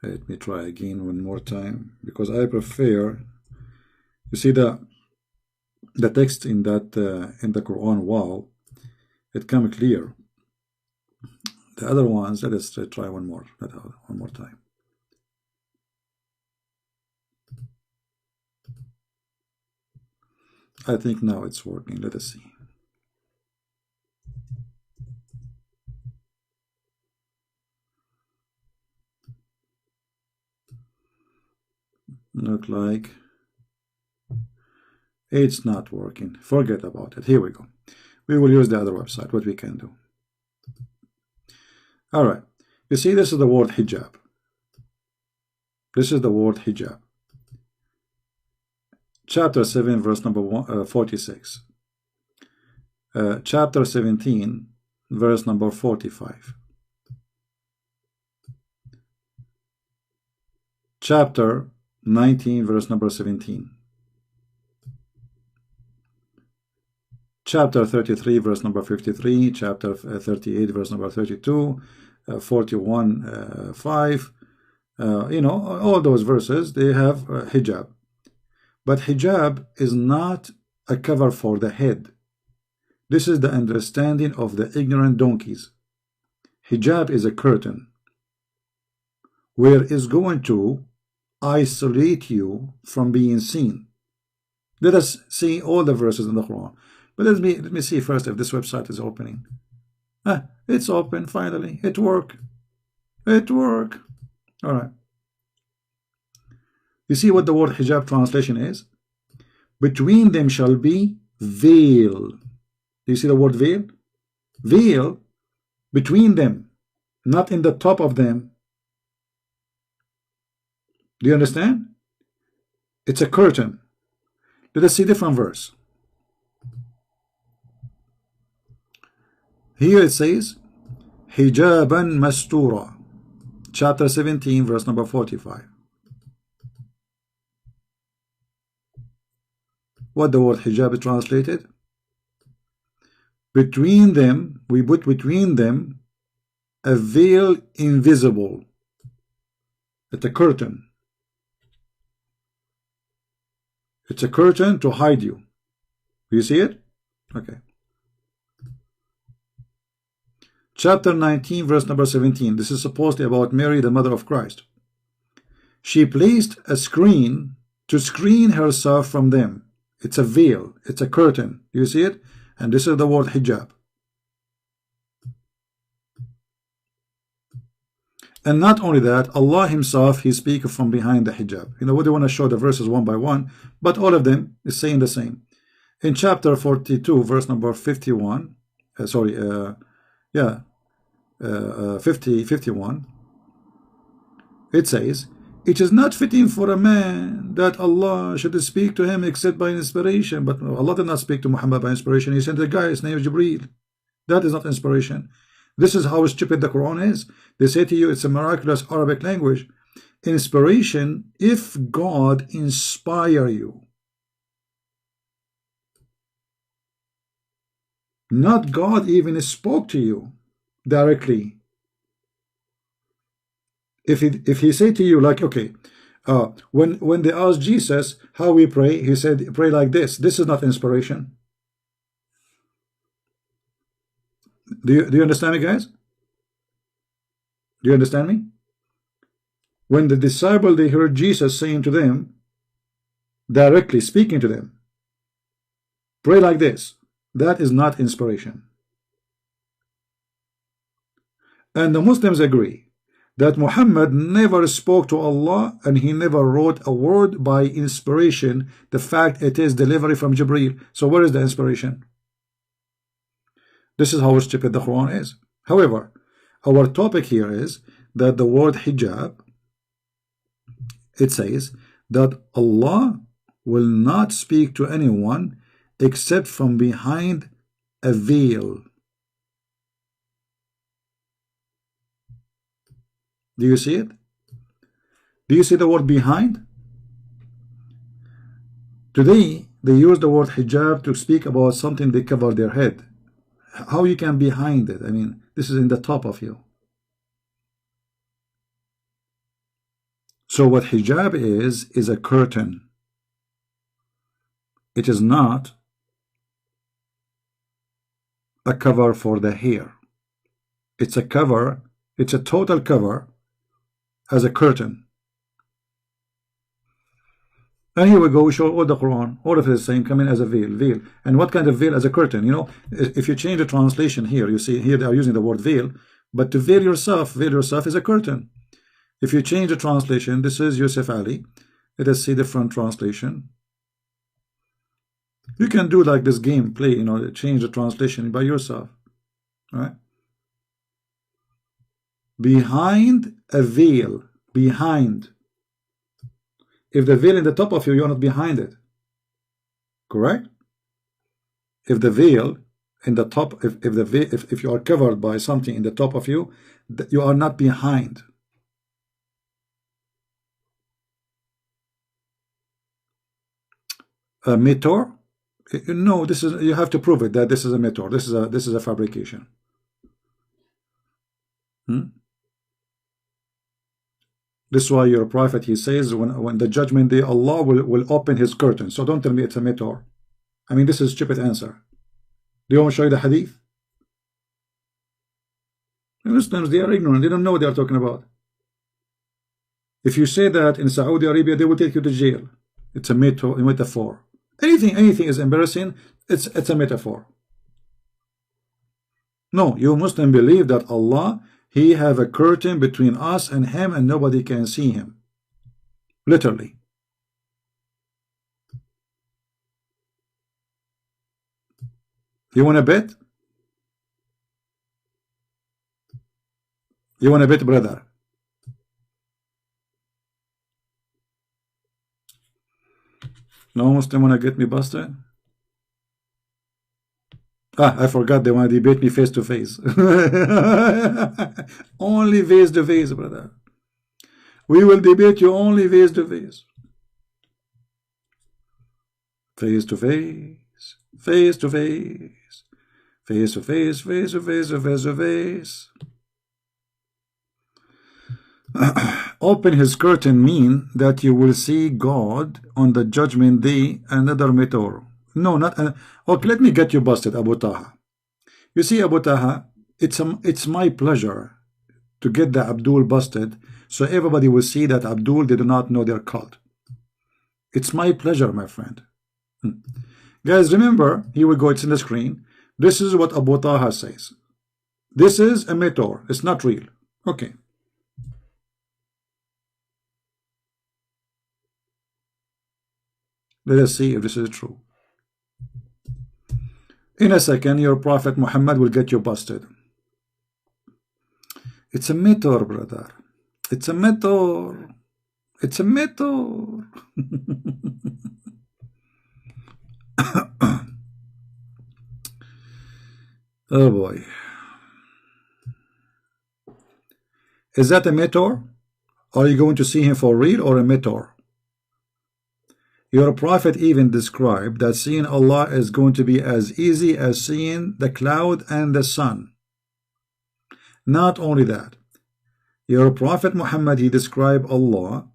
Let me try again one more time, because I prefer, you see the text in that in the Quran, wow, it comes clear. The other ones, let us try one more time. I think now it's working. Let us see. Look like it's not working. Forget about it. Here we go. We will use the other website. What we can do. All right. You see, this is the word hijab. This is the word hijab. Chapter 7, verse number 46. Chapter 17, verse number 45. Chapter 19, verse number 17. Chapter 33, verse number 53. Chapter 38, verse number 32. 41, 5. You know, all those verses, they have hijab. But hijab is not a cover for the head. This is the understanding of the ignorant donkeys. Hijab is a curtain where it's going to isolate you from being seen. Let us see all the verses in the Quran. But let me see first if this website is opening. It's open finally. It worked. It worked. All right. You see what the word hijab translation is? Between them shall be veil. Do you see the word veil? Veil between them, not in the top of them. Do you understand? It's a curtain. Let us see different verse. Here it says, hijaban mastura. Chapter 17, verse number 45. What the word hijab is translated? Between them, we put between them a veil invisible. It's a curtain. It's a curtain to hide you. Do you see it? Okay. Chapter 19, verse number 17. This is supposedly about Mary, the mother of Christ. She placed a screen to screen herself from them. It's a veil. It's a curtain. Do you see it? And this is the word hijab. And not only that, Allah himself, he speaks from behind the hijab. You know, we don't want to show the verses one by one, but all of them is saying the same. In chapter 42, verse number 51, 51, it says, it is not fitting for a man that Allah should speak to him except by inspiration. But Allah did not speak to Muhammad by inspiration. He sent a guy, his name is Jibreel. That is not inspiration. This is how stupid the Quran is. They say to you it's a miraculous Arabic language. Inspiration, if God inspire you. Not God even spoke to you directly. If he say to you like, okay, when they asked Jesus how we pray, he said pray like this. This is not inspiration. Do you understand me, guys? Do you understand me? When the disciple, they heard Jesus saying to them, directly speaking to them, pray like this, that is not inspiration. And the Muslims agree that Muhammad never spoke to Allah and he never wrote a word by inspiration. The fact it is delivery from Jibreel. So where is the inspiration? This is how stupid the Quran is. However, our topic here is that the word hijab, it says that Allah will not speak to anyone except from behind a veil. Do you see it? Do you see the word behind? Today, they use the word hijab to speak about something they cover their head. How you can behind it? I mean, this is in the top of you. So what hijab is a curtain. It is not a cover for the hair. It's a cover, it's a total cover as a curtain. And here we go, we show all the Quran, all of it is saying come in as a veil. And what kind of veil? As a curtain. You know, if you change the translation here, you see here they are using the word veil, but to veil yourself is a curtain. If you change the translation, this is Yusuf Ali. Let us see the front translation. You can do like this game play, you know, change the translation by yourself. All right? Behind a veil. Behind. If the veil in the top of you, you're not behind it. Correct? If the veil in the top, if you are covered by something in the top of you, you are not behind. A meteor? No, this is, you have to prove it that this is a meteor. This is a fabrication. This is why your prophet, he says, when the judgment day, Allah will open his curtain. So don't tell me it's a meteor. I mean, this is a stupid answer. Do you want to show you the hadith? The Muslims, they are ignorant. They don't know what they are talking about. If you say that in Saudi Arabia, they will take you to jail. It's a metaphor. Anything is embarrassing, it's a metaphor. No, you Muslim believe that Allah, he have a curtain between us and him and nobody can see him. Literally. You want to bet? You want to bet, brother? No Muslim want to get me busted? Ah, I forgot they want to debate me face to face. Only face to face, brother. We will debate you only face to face. Face to face. Face to face. Face to face. Face to face. Face to face. Open his curtain mean that you will see God on the judgment day, another meteor. No, not okay, let me get you busted, Abu Taha. You see, Abu Taha, it's my pleasure to get the Abdul busted so everybody will see that Abdul did not know their cult. It's my pleasure, my friend. Guys, remember, here we go, it's in the screen. This is what Abu Taha says. This is a meteor, it's not real. Okay. Let us see if this is true. In a second, your Prophet Muhammad will get you busted. It's a meteor, brother. It's a meteor. It's a meteor. Oh boy. Is that a meteor? Are you going to see him for real or a meteor? Your prophet even described that seeing Allah is going to be as easy as seeing the cloud and the sun. Not only that, your prophet Muhammad, he described Allah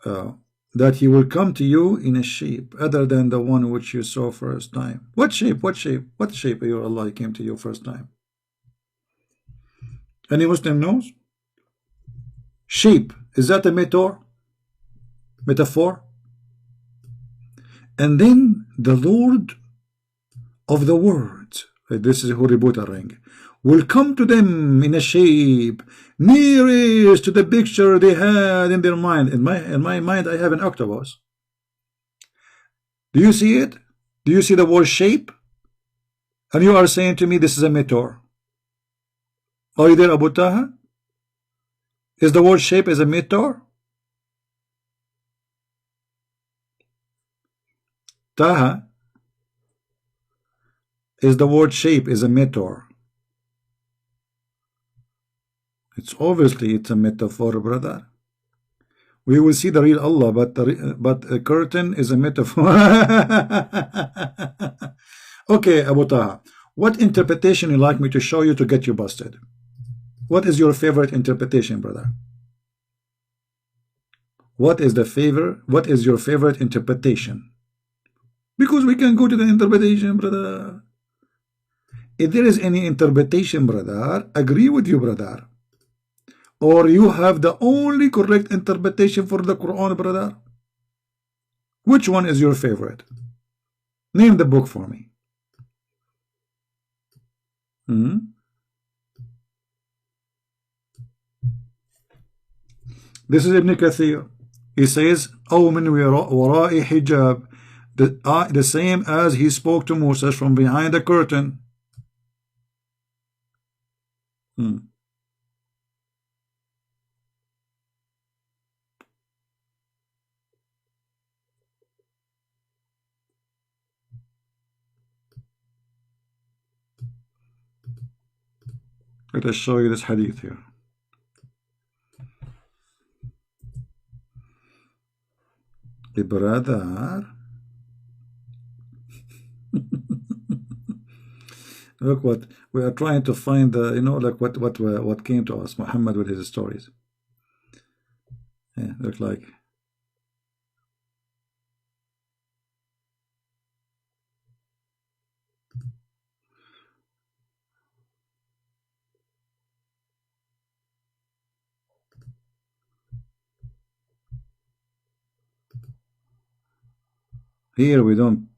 that he will come to you in a shape other than the one which you saw first time. What shape? What shape? What shape of your Allah came to you first time? Any Muslim knows? Shape, is that a meteor? Metaphor? And then the Lord of the words, this is Huribut ring, will come to them in a shape nearest to the picture they had in their mind. In my mind, I have an octopus. Do you see it? Do you see the word shape? And you are saying to me this is a meteor. Are you there, Abu Taha? Is the word shape as a meteor? Taha, is the word shape is a meteor? It's obviously it's a metaphor, brother. We will see the real Allah, but a curtain is a metaphor. Okay, Abu Taha, what interpretation you like me to show you to get you busted? What is your favorite interpretation, brother? What is your favorite interpretation? Because we can go to the interpretation, brother. If there is any interpretation, brother, agree with you, brother. Or you have the only correct interpretation for the Quran, brother. Which one is your favorite? Name the book for me. This is Ibn Kathir. He says, أو من وراء حجاب, the same as he spoke to Moses from behind the curtain. Let us show you this hadith here. Brother, look what we are trying to find. The like what came to us, Muhammad with his stories. Yeah, look like. Here we don't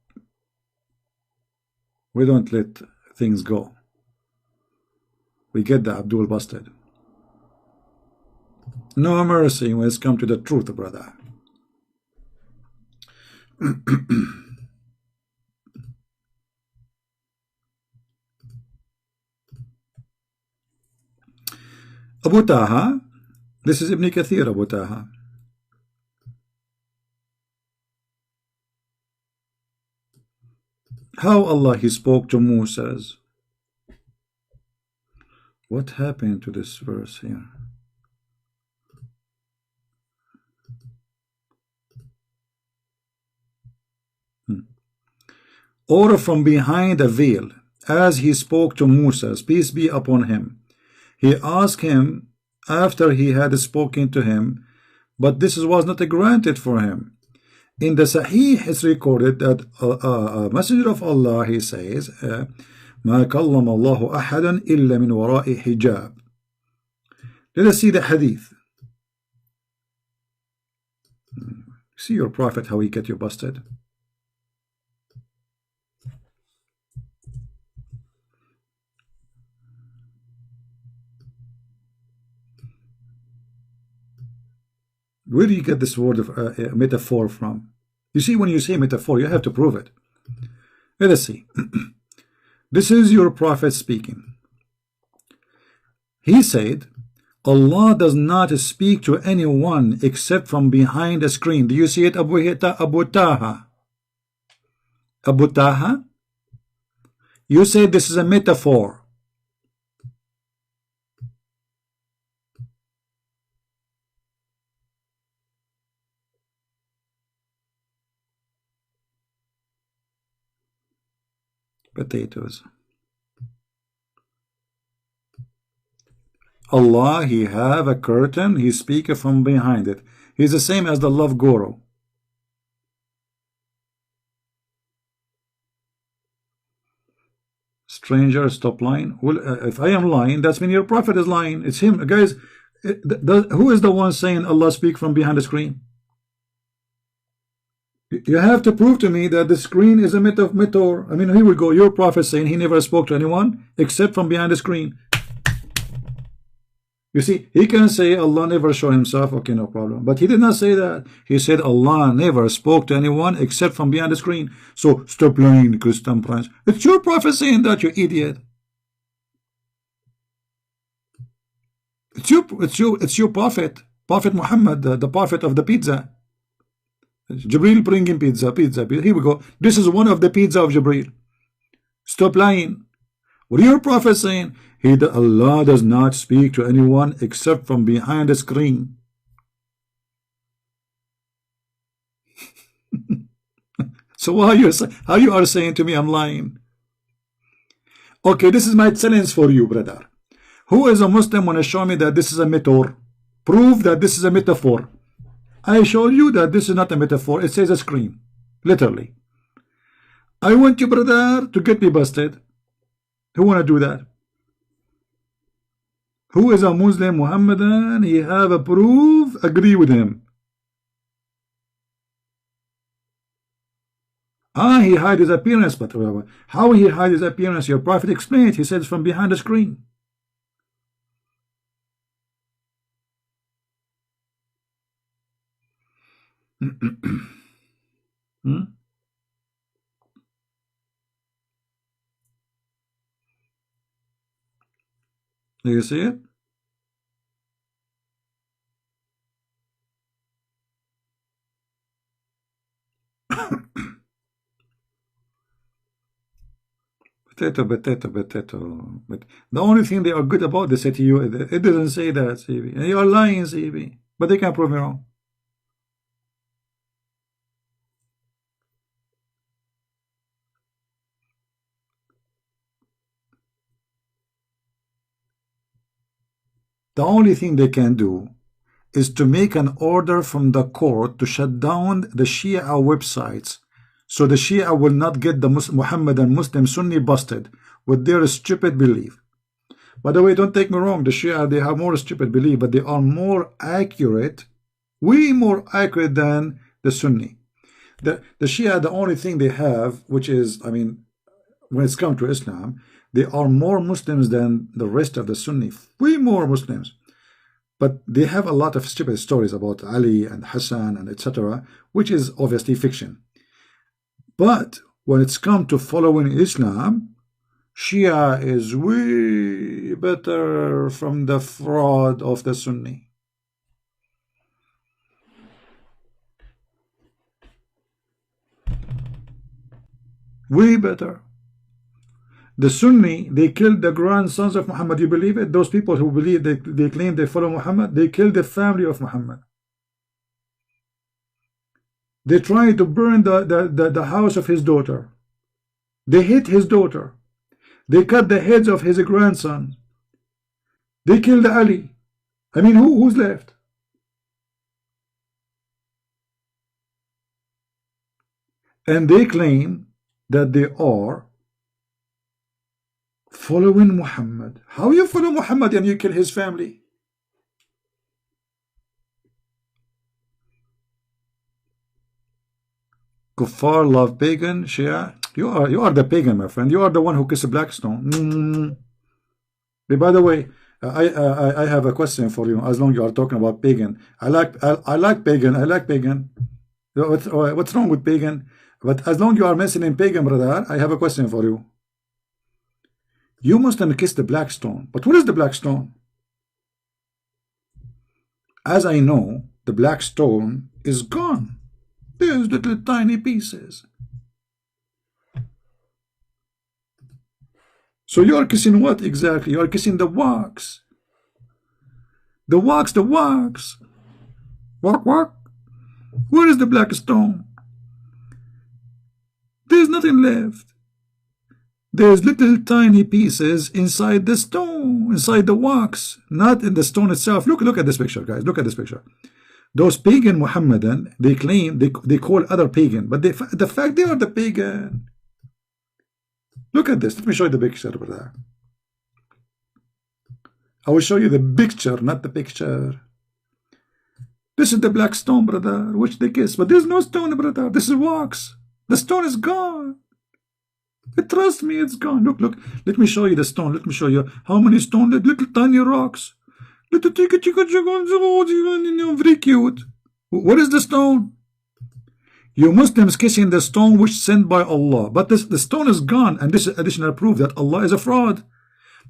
let things go. We get the Abdul busted. No mercy when it's come to the truth, brother. Abu Taha, this is Ibn Kathir, Abu Taha. How Allah he spoke to Moses. What happened to this verse here? Or from behind a veil, as he spoke to Moses, peace be upon him. He asked him after he had spoken to him, but this was not granted for him. In the Sahih, it's recorded that a messenger of Allah, he says, ما كلم الله أحدا إلا من وراء حجاب. Let us see the hadith. See your prophet, how he get you busted. Where do you get this word of metaphor from? You see, when you say metaphor, you have to prove it. Let us see. This is your prophet speaking. He said, Allah does not speak to anyone except from behind a screen. Do you see it, Abu Taha? Abu Taha? You say this is a metaphor. Potatoes. Allah, he have a curtain, he speak from behind it. He's the same as the love guru. Stranger, stop lying. Well, if I am lying, that's mean your prophet is lying. It's him. Guys, who is the one saying Allah speak from behind the screen? You have to prove to me that the screen is a myth of mythor. I mean, here we go. Your prophet saying he never spoke to anyone except from behind the screen. You see, he can say Allah never showed himself. Okay, no problem. But he did not say that. He said Allah never spoke to anyone except from behind the screen. So stop lying, Christian Prince. It's your prophet saying that, you idiot. It's your prophet. Prophet Muhammad, the prophet of the pizza. Jibril bringing pizza. Here we go. This is one of the pizza of Jibril. Stop lying. What are your prophet saying? Allah does not speak to anyone except from behind the screen. So how you are saying to me I'm lying? Okay, this is my challenge for you, brother. Who is a Muslim want to show me that this is a metaphor? Prove that this is a metaphor. I showed you that this is not a metaphor. It says a screen, literally. I want you, brother, to get me busted. Who want to do that? Who is a Muslim Muhammadan? He have a proof. Agree with him. He hide his appearance, but how he hide his appearance? Your prophet explained. He says from behind the screen. Do you see it? Potato. But the only thing they are good about, they say to you, it doesn't say that, CB. And you are lying, CB. But they can't prove me wrong. The only thing they can do is to make an order from the court to shut down the Shia websites, so the Shia will not get the Muhammadan Muslim Sunni busted with their stupid belief. By the way, don't take me wrong, the Shia, they have more stupid belief, but they are more accurate, way more accurate than the Sunni. The Shia, the only thing they have, which is, I mean, when it's come to Islam, they are more Muslims than the rest of the Sunni, way more Muslims. But they have a lot of stupid stories about Ali and Hassan and etc., which is obviously fiction. But when it's come to following Islam, Shia is way better from the fraud of the Sunni. Way better. The Sunni, they killed the grandsons of Muhammad. You believe it? Those people who believe, they claim they follow Muhammad, they killed the family of Muhammad. They tried to burn the house of his daughter. They hit his daughter. They cut the heads of his grandson. They killed Ali. I mean, who's left? And they claim that they are following Muhammad. How you follow Muhammad and you kill his family? Kuffar love pagan, Shia. You are the pagan, my friend. You are the one who kissed Blackstone. By the way, I have a question for you. As long as you are talking about pagan, I like pagan. I like pagan. What's wrong with pagan? But as long as you are mentioning pagan, brother, I have a question for you. You must have kissed the black stone. But what is the black stone? As I know, the black stone is gone. There's little tiny pieces. So you are kissing what exactly? You are kissing the wax. The wax. Walk. Where is the black stone? There's nothing left. There's little tiny pieces inside the stone, inside the wax, not in the stone itself. Look at this picture, guys. Look at this picture. Those pagan Muhammadan, they claim, they call other pagan, but the fact they are the pagan. Look at this. Let me show you the picture, brother. I will show you the picture, not the picture. This is the black stone, brother, which they kiss. But there's no stone, brother. This is wax. The stone is gone. Trust me, it's gone. Look, look. Let me show you the stone. Let me show you how many stones. Little tiny rocks. Little very cute. What is the stone? You Muslims kissing the stone which sent by Allah. But the stone is gone. And this is additional proof that Allah is a fraud.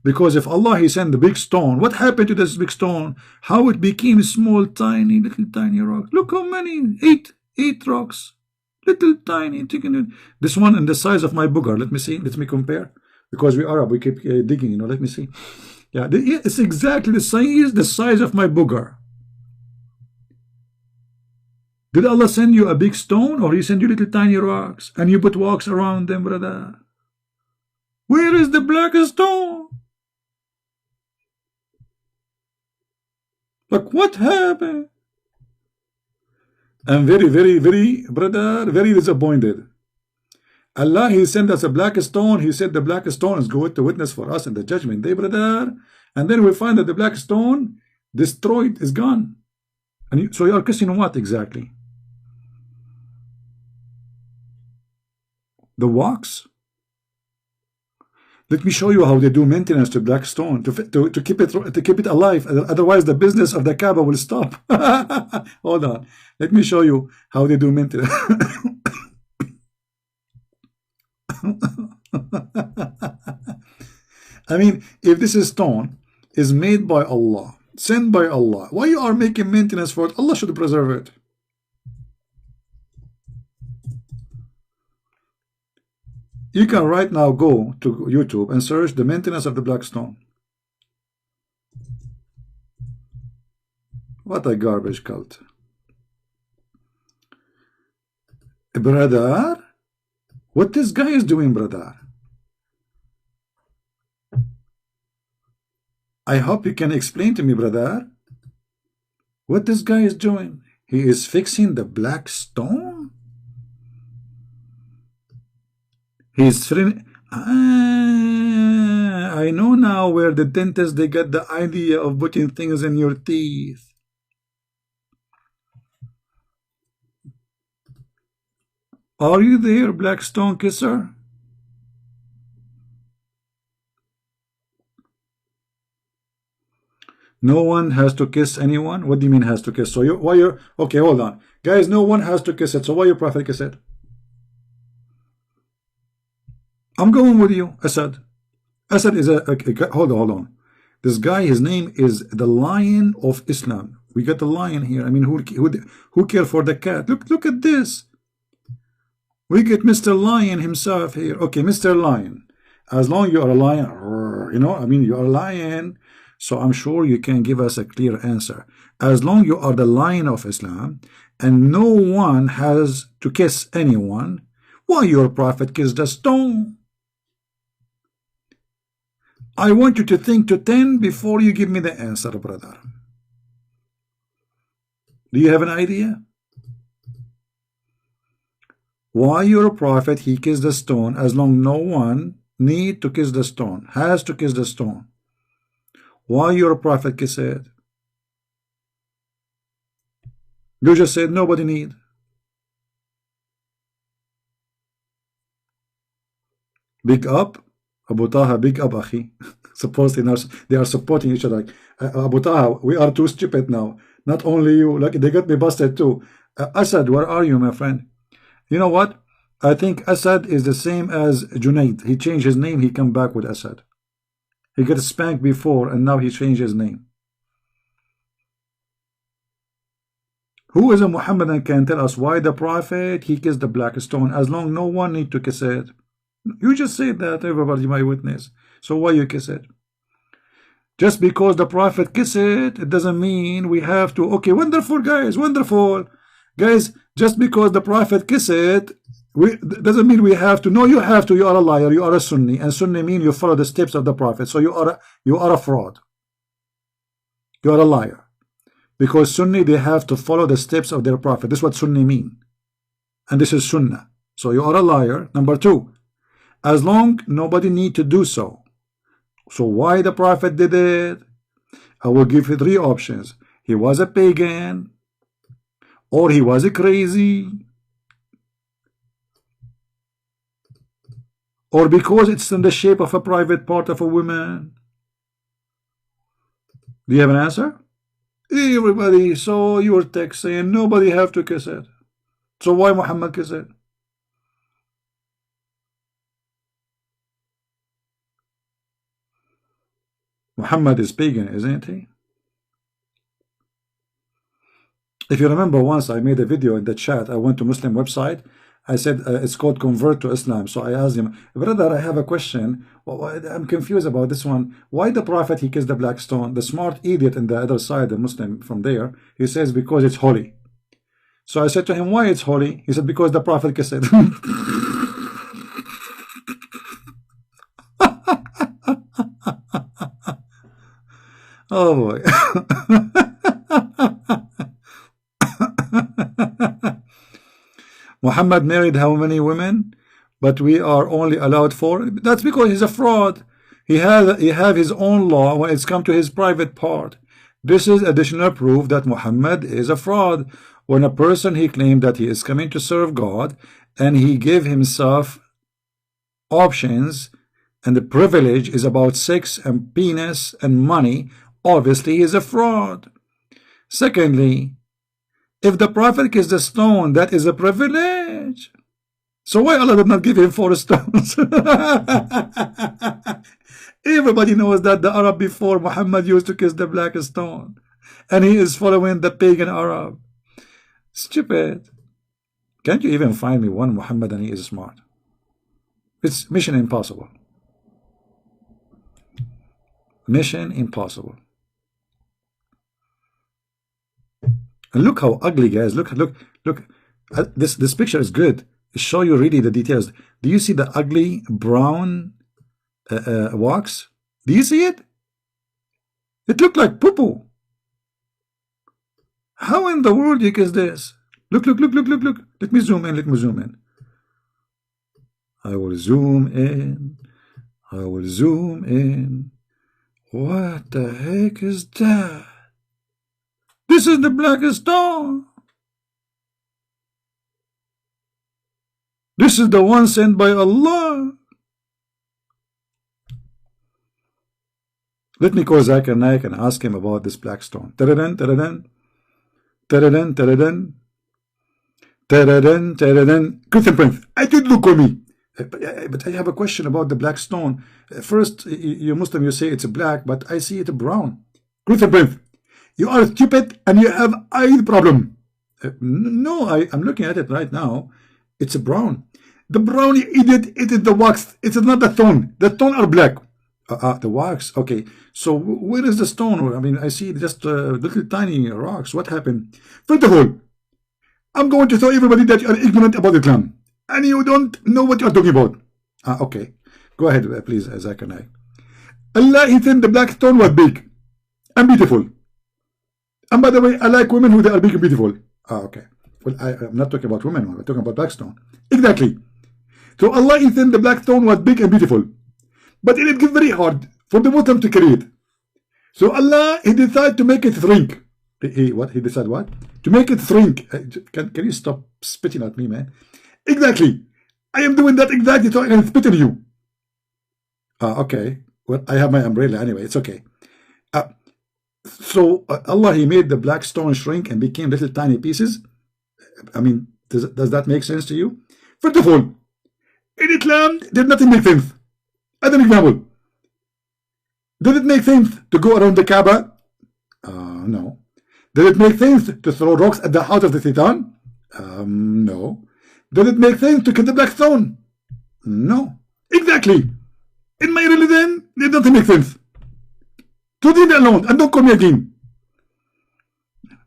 Because if Allah he sent the big stone, what happened to this big stone? How it became small, tiny, little tiny rock. Look how many. Eight rocks. Little tiny. This one in the size of my booger. Let me see. Let me compare. Because we Arab, we keep digging, you know. Let me see. Yeah, it's exactly the size of my booger. Did Allah send you a big stone, or he send you little tiny rocks and you put rocks around them, brother? Where is the black stone? Like, what happened? I'm very, brother, very disappointed. Allah, he sent us a black stone. He said the black stone is going to witness for us in the judgment day, brother. And then we find that the black stone destroyed, is gone. And so you are kissing what exactly? The wax? Let me show you how they do maintenance to black stone to keep it alive. Otherwise, the business of the Kaaba will stop. Hold on. Let me show you how they do maintenance. I mean, if this stone is made by Allah, sent by Allah, why you are making maintenance for it? Allah should preserve it. You can right now go to YouTube and search the maintenance of the black stone. What a garbage cult. Brother, what this guy is doing, brother? I hope you can explain to me, brother, what this guy is doing. He is fixing the black stone. He's I know now where the dentists they get the idea of putting things in your teeth. Are you there, black stone kisser? No one has to kiss anyone? What do you mean has to kiss? So why you're okay, hold on. Guys, no one has to kiss it. So why your prophet kiss it? I'm going with you, Asad. Asad is hold on. This guy, his name is the Lion of Islam. We got the lion here. I mean, who care for the cat? Look at this. We get Mr. Lion himself here. Okay, Mr. Lion. As long as you are a lion, you know, I mean, you are a lion. So I'm sure you can give us a clear answer. As long as you are the Lion of Islam and no one has to kiss anyone, why your prophet kissed the stone? I want you to think to 10 before you give me the answer, brother. Do you have an idea? Why your prophet, he kissed the stone as long no one need to kiss the stone, has to kiss the stone. Why your prophet kiss it? You just said nobody need. Big up. Abu Taha, big up, Akhi. Supposedly they are supporting each other. Abu Taha, we are too stupid now. Not only you, like they got me busted too. Asad, where are you, my friend? You know what? I think Asad is the same as Junaid. He changed his name, he come back with Asad. He got spanked before and now he changed his name. Who is a Muhammadan can tell us why the prophet he kissed the black stone as long no one need to kiss it? You just said that everybody my witness. So why you kiss it? Just because the prophet kiss it, it doesn't mean we have to. Okay, wonderful guys, wonderful guys. Just because the prophet kiss it, doesn't mean we have to. No, you have to. You are a liar. You are a Sunni, and Sunni mean you follow the steps of the prophet. So you are a fraud. You are a liar, because Sunni they have to follow the steps of their prophet. This is what Sunni mean, and this is Sunnah. So you are a liar. Number two. As long nobody need to do so. So why the prophet did it? I will give you three options. He was a pagan. or he was crazy, or because it's in the shape of a private part of a woman? Do you have an answer? Everybody saw your text saying nobody have to kiss it. So why Muhammad kiss it? Muhammad is pagan, isn't he? If you remember, once I made a video in the chat, I went to Muslim website. I said it's called Convert to Islam. So I asked him, brother, I have a question. I'm confused about this one. Why the Prophet, he kissed the black stone? The smart idiot in the other side, the Muslim from there, he says because it's holy. So I said to him, why it's holy? He said because the Prophet kissed it. Oh boy. Muhammad married how many women? But we are only allowed 4. That's because he's a fraud. He have his own law when it's come to his private part. This is additional proof that Muhammad is a fraud. When a person, he claimed that he is coming to serve God, and he gave himself options, and the privilege is about sex and penis and money, obviously he is a fraud. Secondly, if the Prophet kissed the stone, that is a privilege. So why Allah did not give him 4 stones? Everybody knows that the Arab before Muhammad used to kiss the black stone, and he is following the pagan Arab. Stupid. Can't you even find me one Muhammadan he is smart? It's mission impossible. Mission impossible. And look how ugly, guys. Look. This picture is good. It show you really the details. Do you see the ugly brown wax? Do you see it? It looked like poo-poo. How in the world you kiss this? Look. Let me zoom in. I will zoom in. What the heck is that? This is the black stone. This is the one sent by Allah. Let me call Zakir Naik and ask him about this black stone. Taradan. Christian Prince, I did look on me. But I have a question about the black stone. First, you Muslim, you say it's black, but I see it brown. Christian Prince, you are stupid and you have eye problem. No, I'm looking at it right now. It's brown. The brown idiot, it is the wax. It is not the stone. The stone are black. The wax. Okay. So where is the stone? I mean, I see just little tiny rocks. What happened? First of all, I'm going to tell everybody that you are ignorant about Islam and you don't know what you are talking about. Okay. Go ahead, please, Zakir Naik. Allah, he said the black stone was big and beautiful. And by the way, I like women who they are big and beautiful. Okay. Well, I'm not talking about women. I'm talking about black stone. Exactly. So Allah, he said the black stone was big and beautiful. But it is very hard for the Muslim to carry it. So Allah, he decided to make it shrink. He decided what? To make it shrink. Can you stop spitting at me, man? Exactly. I am doing that exactly so I can spit on you. Okay. Well, I have my umbrella anyway. It's okay. So Allah, he made the black stone shrink and became little tiny pieces. I mean, does that make sense to you? First of all, in Islam, did nothing make sense. As an example, did it make sense to go around the Kaaba? No. Did it make sense to throw rocks at the house of the Satan? No. Did it make sense to kill the black stone? No. Exactly. In my religion, it doesn't make sense. So leave me alone and don't call me again.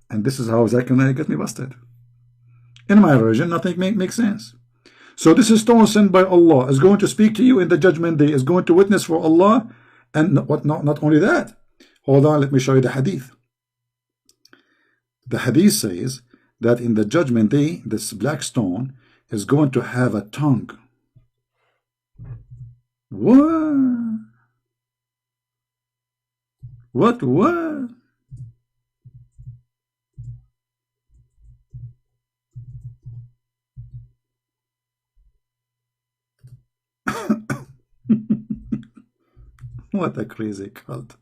And this is how Zakir Naik get me busted. In my religion, nothing makes sense. So this is stone sent by Allah, is going to speak to you in the judgment day, is going to witness for Allah, and not only that. Hold on, let me show you the hadith. The hadith says that in the judgment day, this black stone is going to have a tongue. What? What? What a crazy cult.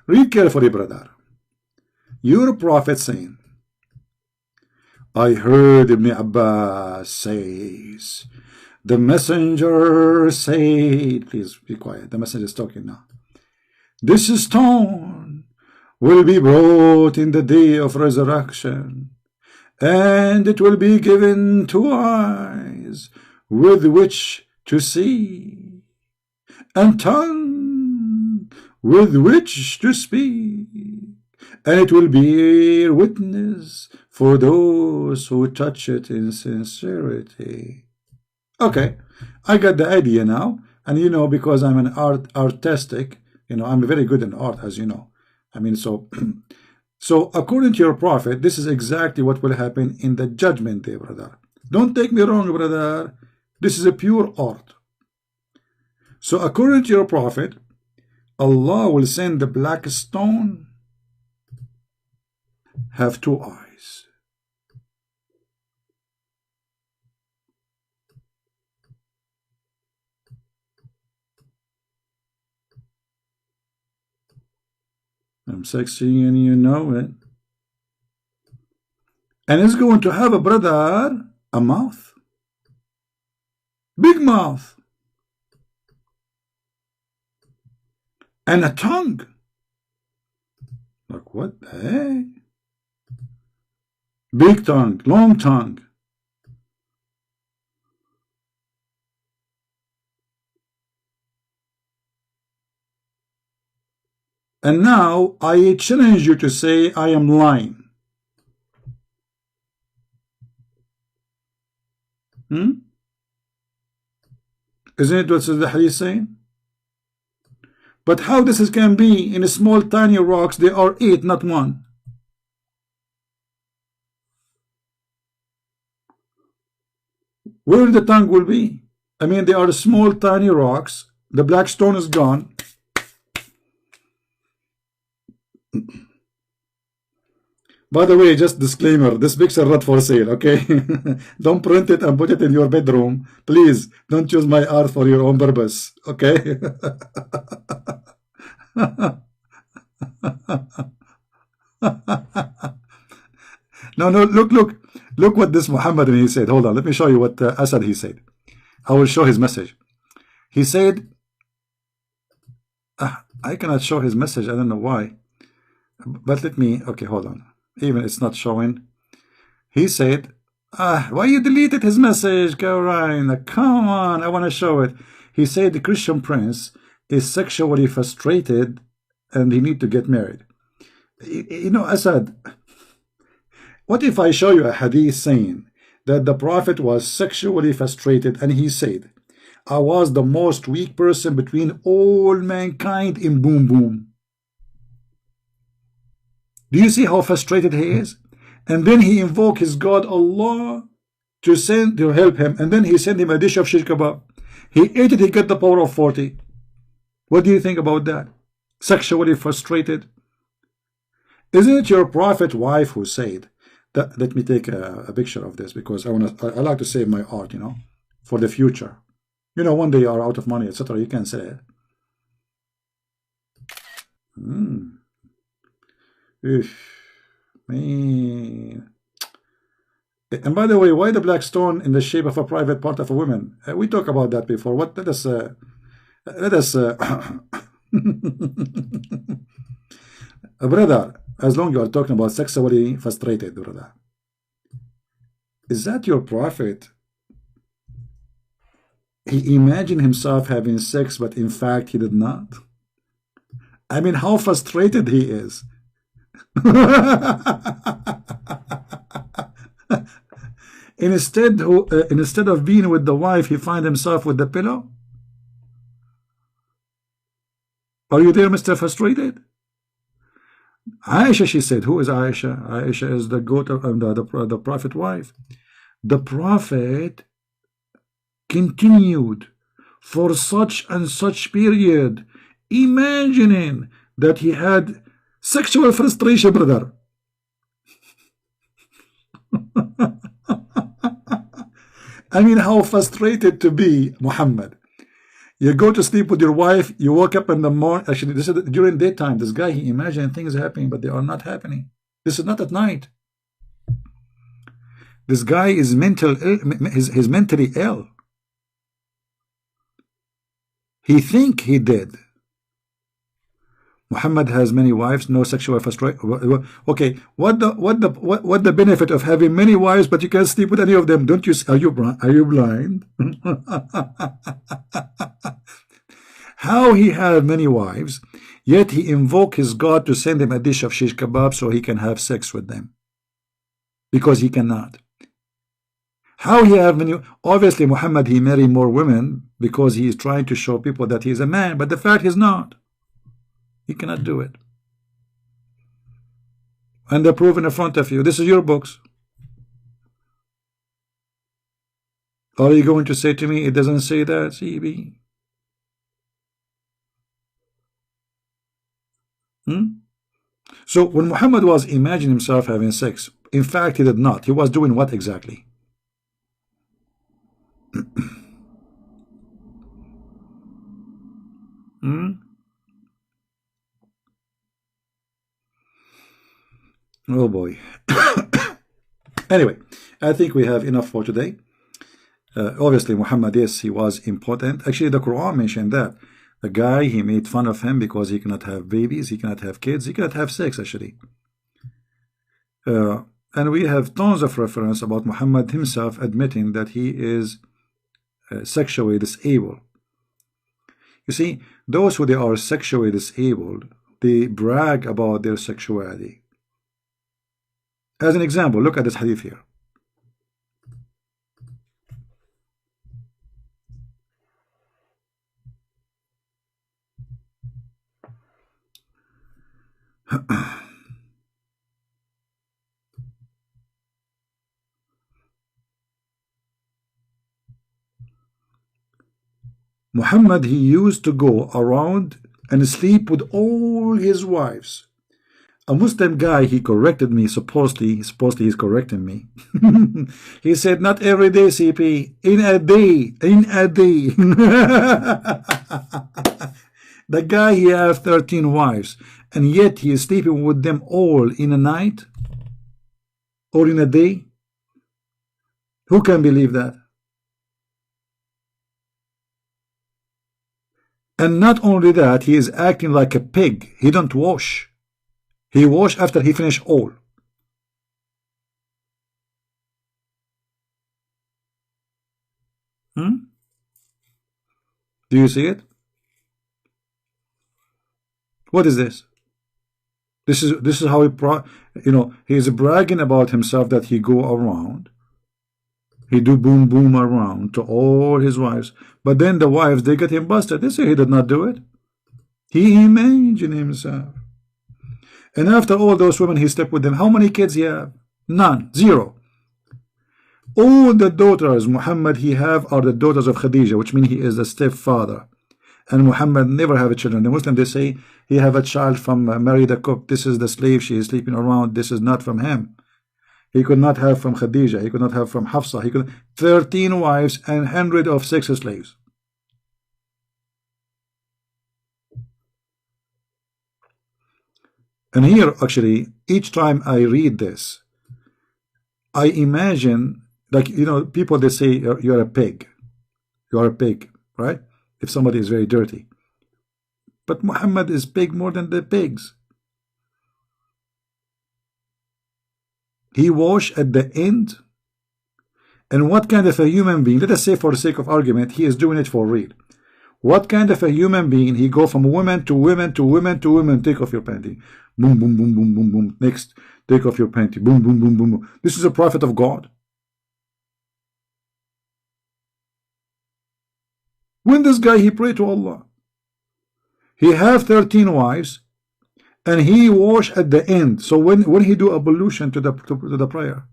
Read carefully, brother. Your prophet saying, I heard Ibn Abbas says, the messenger said, please be quiet, the messenger is talking now. This stone will be brought in the day of resurrection, and it will be given 2 eyes with which to see, and tongue with which to speak, and it will bear witness for those who touch it in sincerity. Okay, I got the idea now, and you know, because I'm an artistic, you know, I'm very good in art, as you know. I mean, so so according to your prophet, this is exactly what will happen in the judgment day, brother. Don't take me wrong, brother. This is a pure art. So according to your prophet, Allah will send the black stone, have 2 eyes. I'm sexy and you know it. And it's going to have a brother, a mouth. Big mouth. And a tongue. Like what the heck? Big tongue, long tongue. And now I challenge you to say I am lying. Isn't it what the hadith saying? But how this can be in a small tiny rocks? They are 8, not 1. Where the tongue will be? I mean, they are small tiny rocks. The black stone is gone. By the way, just disclaimer, this picture not for sale, okay? Don't print it and put it in your bedroom. Please, don't use my art for your own purpose, okay? No, look what this Muhammadan he said. Hold on, let me show you what Asad he said. I will show his message. He said, I cannot show his message, I don't know why. But let me, okay, hold on. Even it's not showing. He said, why you deleted his message, Caroline? Come on, I want to show it. He said the Christian prince is sexually frustrated and he need to get married. You know, Asad, what if I show you a hadith saying that the prophet was sexually frustrated and he said, I was the most weak person between all mankind in boom boom. Do you see how frustrated he is? And then he invoked his God Allah to help him, and then he sent him a dish of shish kebab. He ate it, he got the power of 40. What do you think about that? Sexually frustrated. Isn't it your prophet wife who said that? Let me take a picture of this because I like to save my art, you know, for the future. You know, one day you are out of money, etc. You can say it. Man. And by the way, why the black stone in the shape of a private part of a woman? We talked about that before. What? Let us brother, as long as you are talking about sexually frustrated, brother, is that your prophet? He imagined himself having sex, but in fact he did not. I mean, how frustrated he is. Instead of being with the wife, he finds himself with the pillow. Are you there, Mr. Frustrated? Aisha, she said. Who is Aisha? Aisha is the goat of the prophet wife. The prophet continued for such and such period, imagining that he had sexual frustration, brother. I mean, how frustrated to be, Muhammad. You go to sleep with your wife, you wake up in the morning. Actually, this is during daytime. This guy, he imagined things happening, but they are not happening. This is not at night. This guy is he's mentally ill. He think he did. Muhammad has many wives, no sexual frustration. Okay, what the benefit of having many wives, but you can't sleep with any of them? Don't you? Are you blind? How he had many wives, yet he invoked his God to send him a dish of shish kebab so he can have sex with them, because he cannot. How he have many? Obviously, Muhammad, he married more women because he is trying to show people that he is a man, but the fact is not. He cannot do it. And they're proven in front of you. This is your books. Are you going to say to me, it doesn't say that, CB? So when Muhammad was imagining himself having sex, in fact, he did not. He was doing what exactly? Oh boy. Anyway, I think we have enough for today. Obviously, Muhammad, yes, he was important. Actually, the Quran mentioned that. The guy, he made fun of him because he cannot have babies, he cannot have kids, he cannot have sex, actually. And we have tons of reference about Muhammad himself admitting that he is sexually disabled. You see, those who they are sexually disabled, they brag about their sexuality. As an example, look at this hadith here. Muhammad, he used to go around and sleep with all his wives. A Muslim guy, he corrected me, supposedly he's correcting me. He said, not every day, CP, in a day. The guy, he has 13 wives, and yet he is sleeping with them all in a night or in a day. Who can believe that? And not only that, he is acting like a pig. He don't wash. He wash after he finish all. Do you see it? What is this? This is how he is bragging about himself that he go around. He do boom boom around to all his wives. But then the wives, they get him busted. They say he did not do it. He imagined himself. And after all those women, he slept with them. How many kids he have? None. Zero. All the daughters Muhammad he have are the daughters of Khadija, which means he is the stepfather. And Muhammad never have children. The Muslim, they say he have a child from married a cook. This is the slave she is sleeping around. This is not from him. He could not have from Khadija. He could not have from Hafsa. He could 13 wives and 100 of sex slaves. And here, actually, each time I read this, I imagine, like, people, they say, you're a pig. You're a pig, right? If somebody is very dirty. But Muhammad is pig more than the pigs. He wash at the end. And what kind of a human being, let us say for the sake of argument, he is doing it for real. What kind of a human being, he go from women to women to women to women, take off your panty. Boom, boom, boom, boom, boom, boom. Next, take off your panty. Boom, boom, boom, boom, boom. This is a prophet of God. When this guy, he pray to Allah. He have 13 wives, and he wash at the end. So when he do ablution to the prayer.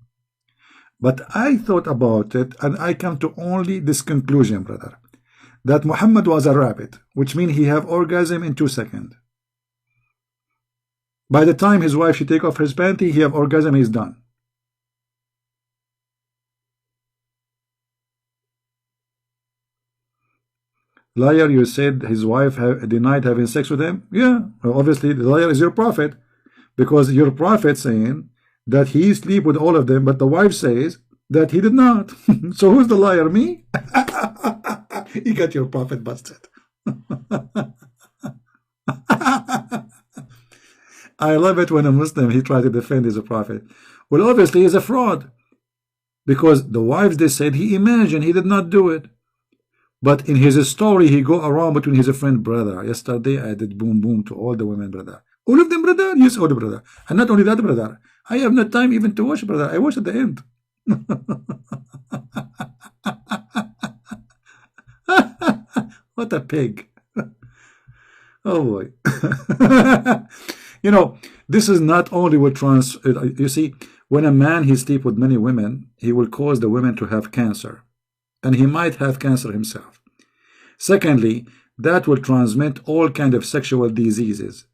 But I thought about it, and I come to only this conclusion, brother, that Muhammad was a rabbit, which means he have orgasm in 2 seconds. By the time his wife, she take off his panty, he have orgasm, he's done. Liar, you said his wife denied having sex with him? Yeah, well, obviously the liar is your prophet, because your prophet saying that he sleep with all of them, but the wife says that he did not. So who's the liar, me? You got your prophet busted. I love it when a Muslim, he tries to defend his prophet. Well, obviously he's a fraud, because the wives, they said he imagined, he did not do it. But in his story, he go around between his friend, brother, yesterday I did boom boom to all the women, brother. All of them, brother? Yes, all the brother. And not only that, brother, I have no time even to watch, brother. I watch at the end. What a pig. Oh boy. You know, this is not only what you see, when a man he sleep with many women, he will cause the women to have cancer, and he might have cancer himself. Secondly, that will transmit all kind of sexual diseases,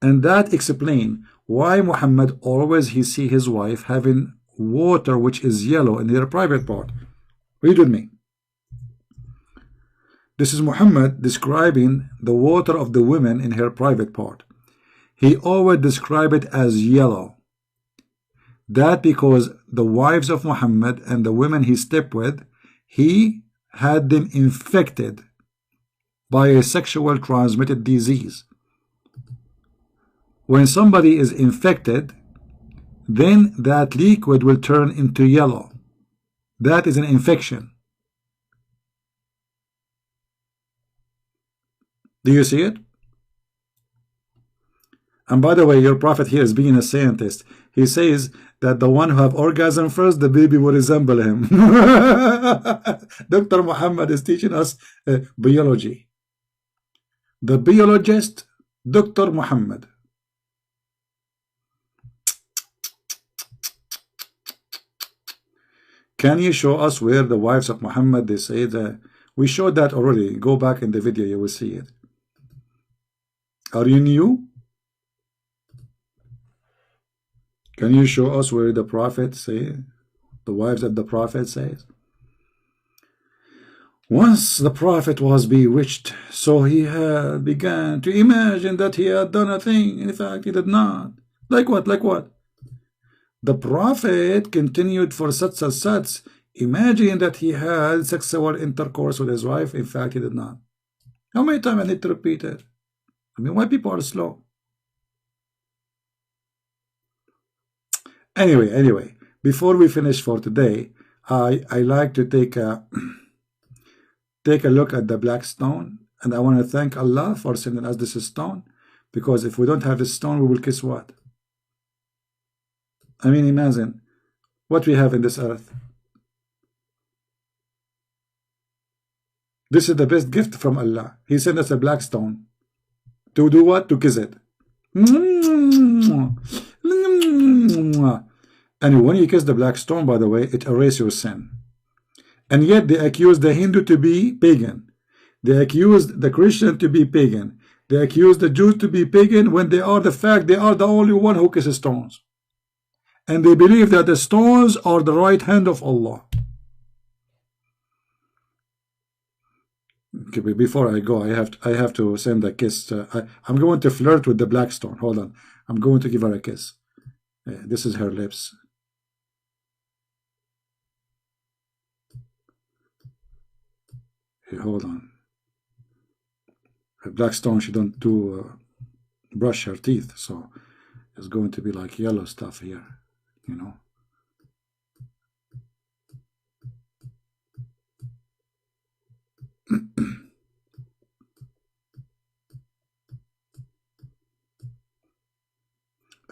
and that explain why Muhammad always he see his wife having water which is yellow in their private part. Read with me. This is Muhammad describing the water of the women in her private part. He always describe it as yellow. That because the wives of Muhammad and the women he slept with, he had them infected by a sexual transmitted disease. When somebody is infected, then that liquid will turn into yellow. That is an infection. Do you see it? And by the way, your prophet here is being a scientist. He says that the one who have orgasm first, the baby will resemble him. Dr. Muhammad is teaching us biology. The biologist, Dr. Muhammad. Can you show us where the wives of Muhammad, they say that? We showed that already. Go back in the video, you will see it. Are you new? Can you show us where the prophet say, the wives of the prophet says? Once the prophet was bewitched, so he had began to imagine that he had done a thing. In fact, he did not. Like what? Like what? The prophet continued for such and such, imagining that he had sexual intercourse with his wife. In fact, he did not. How many times I need to repeat it? I mean, why people are slow? Anyway, before we finish for today, I like to take a look at the black stone, and I want to thank Allah for sending us this stone, because if we don't have this stone, we will kiss what? I mean, imagine what we have in this earth. This is the best gift from Allah. He sent us a black stone. To do what? To kiss it. And when you kiss the black stone, by the way, it erases your sin. And yet they accuse the Hindu to be pagan. They accuse the Christian to be pagan. They accuse the Jews to be pagan when they are they are the only one who kisses stones. And they believe that the stones are the right hand of Allah. Okay, before I go, I have to send a kiss. I'm going to flirt with the black stone. Hold on. I'm going to give her a kiss. This is her lips. Hey, hold on. A black stone, she don't brush her teeth, so it's going to be like yellow stuff here, you know.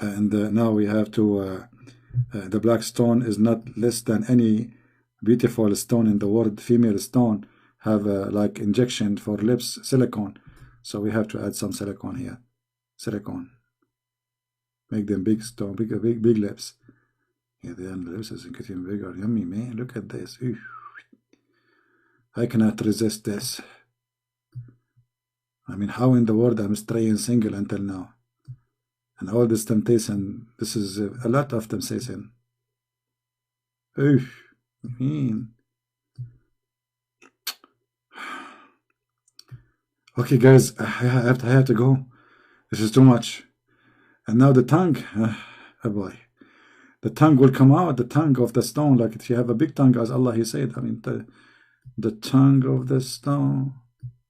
And now we have to the black stone is not less than any beautiful stone in the world. Female stone have like injection for lips, silicone, so we have to add some silicone here. Silicone, make them big stone, big lips. Yeah, the lips is getting bigger. Yummy, man, look at this. Ew. I cannot resist this. I mean, how in the world I'm staying single until now? And all this temptation, this is a lot of temptation. Oof, mean. Okay, guys, I have to go. This is too much. And now the tongue. Oh boy. The tongue will come out, the tongue of the stone, like if you have a big tongue, as Allah He said. I mean, the tongue of the stone.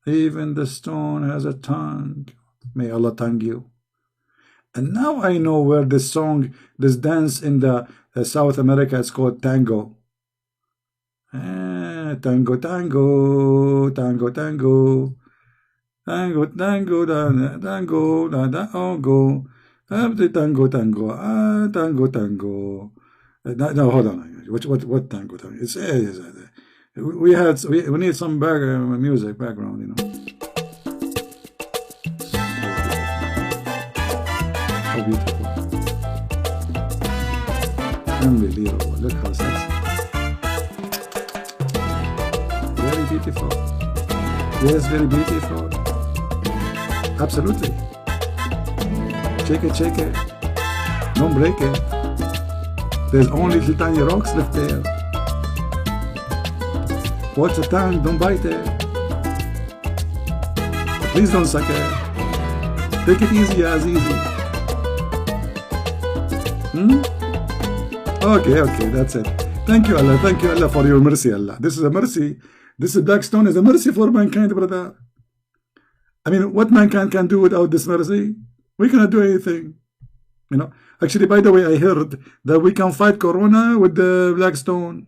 Even the stone has a tongue. May Allah tongue you. And now I know where this song, this dance in the South America is called tango. Tango, tango, tango, tango. Tango, tango, tango, tango. Tango, tango, tango, tango. No, hold on. What tango? We need some music background, you know. How beautiful! Unbelievable! Look how sexy! Very beautiful. Yes, very beautiful. Absolutely. Shake it, shake it. Don't break it. There's only little tiny rocks left there. Watch the tongue, don't bite it. Please don't suck it. Take it easy as easy. Okay, that's it. Thank you, Allah, for your mercy, Allah. This is a mercy. This black stone is a mercy for mankind, brother. I mean, what mankind can do without this mercy? We cannot do anything. You know. Actually, by the way, I heard that we can fight Corona with the black stone.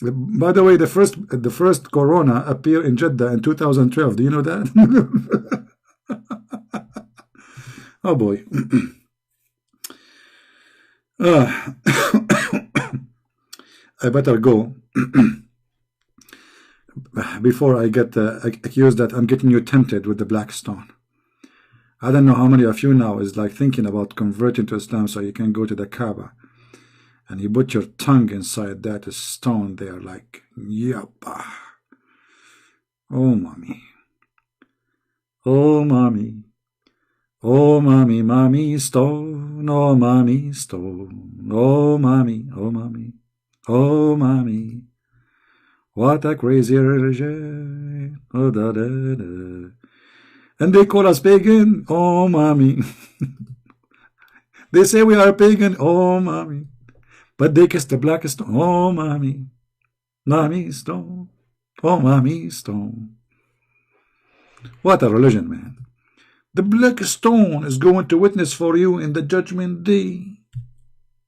By the way, the first Corona appeared in Jeddah in 2012. Do you know that? Oh boy. I better go before I get accused that I'm getting you tempted with the black stone. I don't know how many of you now is like thinking about converting to Islam so you can go to the Kaaba and you put your tongue inside that stone there, like, yappa. Oh, mommy. Oh, mommy. Oh, mommy, mommy stone. Oh, mommy stone. Oh, mommy. Oh, mommy. Oh, mommy. What a crazy religion. Oh, da, da, da. And they call us pagan. Oh, mommy. They say we are pagan. Oh, mommy. But they kiss the black stone. Oh, mommy. Mommy stone. Oh, mommy stone. What a religion, man. The black stone is going to witness for you in the judgment day.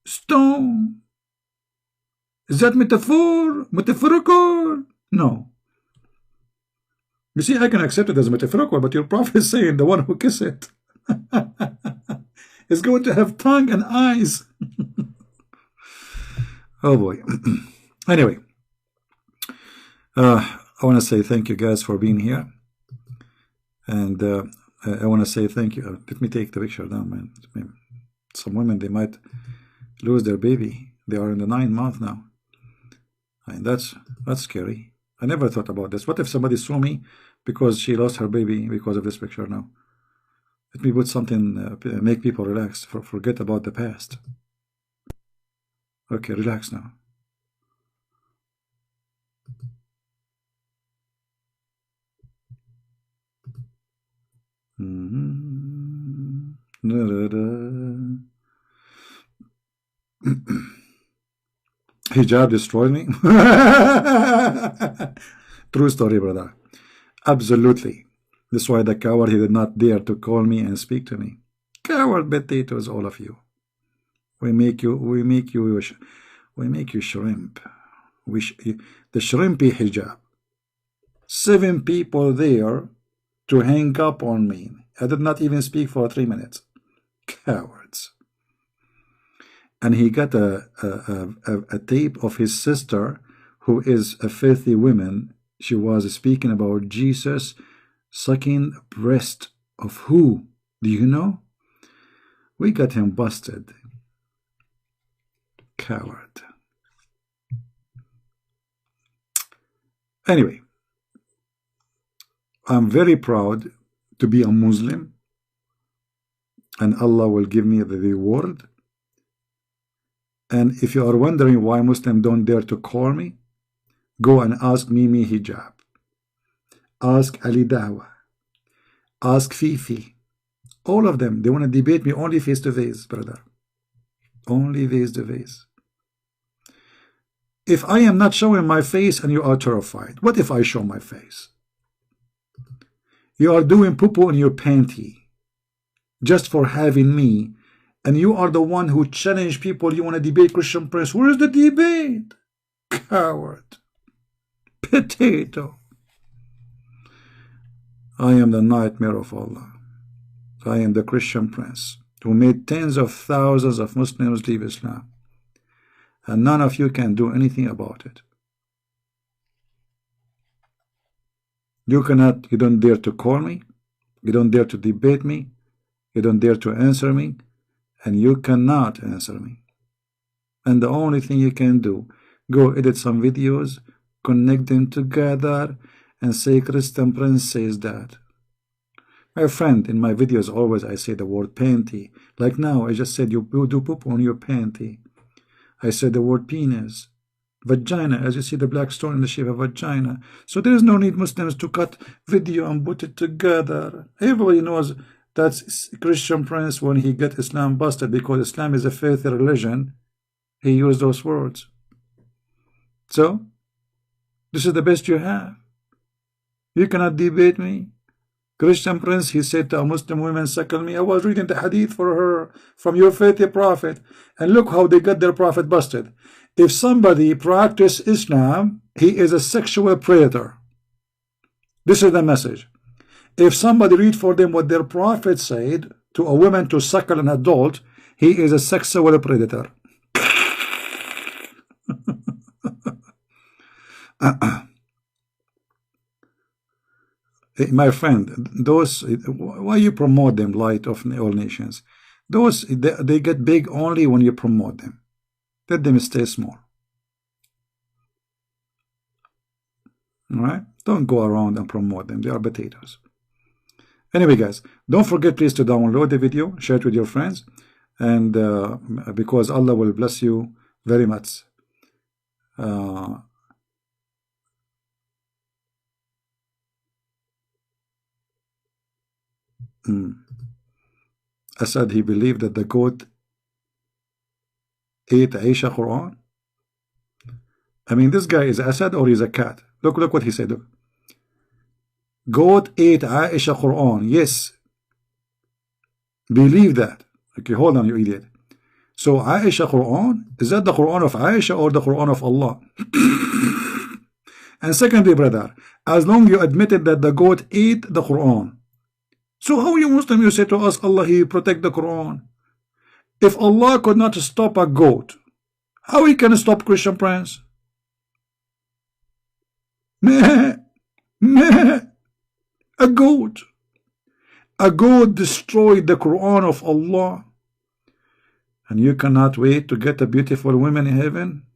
Stone. Is that metaphor? Metaphorical? No. You see, I can accept it as metaphorical, but your prophet is saying the one who kisses it is going to have tongue and eyes. Oh boy. Anyway, I want to say thank you guys for being here. And I want to say thank you. Let me take the picture down, man. Some women, they might lose their baby. They are in the 9th month now. And that's scary. I never thought about this. What if somebody saw me because she lost her baby because of this picture now? Let me put something, make people relax, forget about the past. Okay, relax now. Hijab destroyed me. True story, brother. Absolutely. That's why the coward, he did not dare to call me and speak to me. Coward potatoes, all of you. We make you shrimp. The shrimpy hijab. 7 people there to hang up on me. I did not even speak for 3 minutes. Cowards. And he got a tape of his sister, who is a filthy woman. She was speaking about Jesus sucking breast of who? Do you know? We got him busted. Coward. Anyway, I'm very proud to be a Muslim, and Allah will give me the reward. And if you are wondering why Muslims don't dare to call me, go and ask Mimi Hijab. Ask Ali Dawah. Ask Fifi. All of them, they want to debate me only face to face, brother. Only face to face. If I am not showing my face and you are terrified, what if I show my face? You are doing poo-poo in your panty just for having me, and you are the one who challenge people. You want to debate Christian Prince. Where is the debate? Coward. Potato. I am the nightmare of Allah. I am the Christian Prince who made tens of thousands of Muslims leave Islam, and none of you can do anything about it. You don't dare to call me, you don't dare to debate me, you don't dare to answer me, and you cannot answer me. And the only thing you can do, go edit some videos, connect them together, and say Christian Prince says that. My friend, in my videos always I say the word panty. Like now, I just said you do poop on your panty. I said the word penis. Vagina, as you see the black stone in the shape of vagina. So there is no need Muslims to cut video and put it together. Everybody knows that's Christian Prince when he get Islam busted, because Islam is a filthy religion. He used those words. So, this is the best you have. You cannot debate me. Christian Prince, he said to a Muslim woman, suckle me. I was reading the hadith for her from your faithful prophet, and look how they got their prophet busted. If somebody practice Islam, he is a sexual predator. This is the message. If somebody read for them what their prophet said to a woman to suckle an adult, he is a sexual predator. My friend, those, why you promote them, light of all nations? Those, they get big only when you promote them. Let them stay small. Alright? Don't go around and promote them. They are potatoes. Anyway, guys, don't forget please to download the video, share it with your friends, and because Allah will bless you very much. Asad, he believed that the goat ate Aisha Quran. I mean, this guy is Asad or he's a cat. Look what he said. Look. Goat ate Aisha Quran. Yes. Believe that. Okay, hold on, you idiot. So Aisha Quran, is that the Quran of Aisha or the Quran of Allah? And secondly, brother, as long you admitted that the goat ate the Quran, so how you Muslim, you say to us, Allah, He protect the Quran? If Allah could not stop a goat, how He can stop Christian Prince? Meh, meh, a goat. A goat destroyed the Quran of Allah. And you cannot wait to get a beautiful woman in heaven?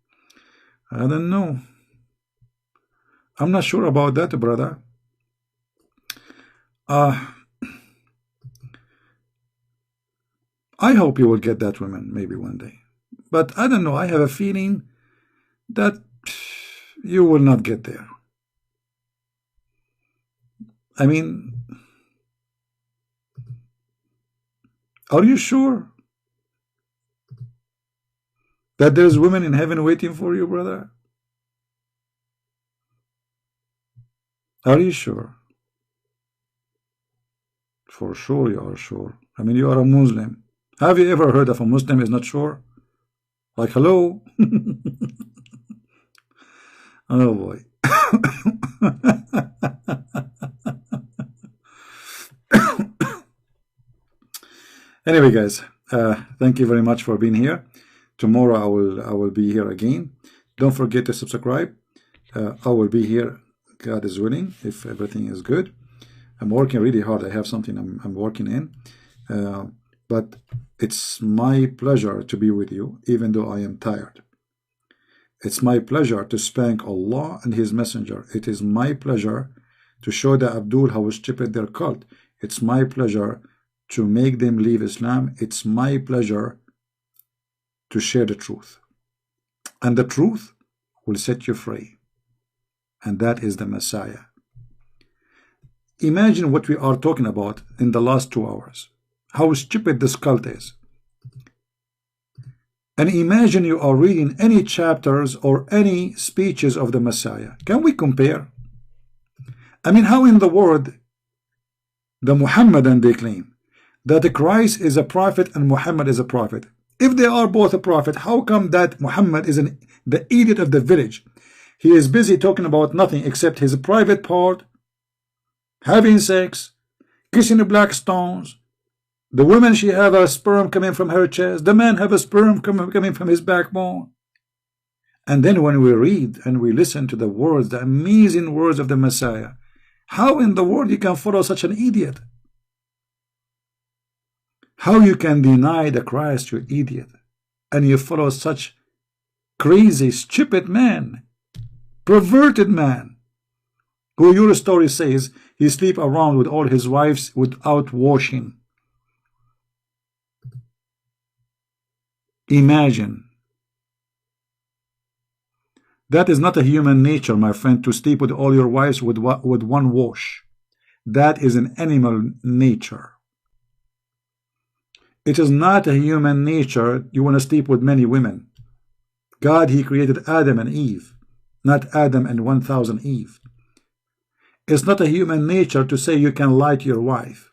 I don't know. I'm not sure about that, brother. I hope you will get that woman maybe one day. But I don't know. I have a feeling that you will not get there. I mean, are you sure that there's women in heaven waiting for you, brother? Are you sure? For sure you are sure. I mean, you are a Muslim. Have you ever heard of a Muslim is not sure? Like, hello? Oh boy. Anyway, guys, thank you very much for being here. Tomorrow I will be here again. Don't forget to subscribe. I will be here, God is willing, if everything is good. I'm working really hard. I have something I'm working in. But it's my pleasure to be with you, even though I am tired. It's my pleasure to spank Allah and His Messenger. It is my pleasure to show the Abdul how stupid their cult. It's my pleasure to make them leave Islam. It's my pleasure to share the truth. And the truth will set you free. And that is the Messiah. Imagine what we are talking about in the last 2 hours. How stupid this cult is. And imagine you are reading any chapters or any speeches of the Messiah. Can we compare? I mean, how in the world the Muhammadan, they claim that Christ is a prophet and Muhammad is a prophet. If they are both a prophet, how come that Muhammad is the idiot of the village? He is busy talking about nothing except his private part, having sex, kissing the black stones. The woman, she have a sperm coming from her chest. The man have a sperm coming from his backbone. And then when we read and we listen to the words, the amazing words of the Messiah, how in the world you can follow such an idiot? How you can deny the Christ, you idiot, and you follow such crazy, stupid man, perverted man, who your story says he sleep around with all his wives without washing. Imagine. That is not a human nature, my friend, to sleep with all your wives with one wash. That is an animal nature. It is not a human nature you want to sleep with many women. God, he created Adam and Eve, not Adam and 1,000 Eve. It's not a human nature to say you can lie to your wife.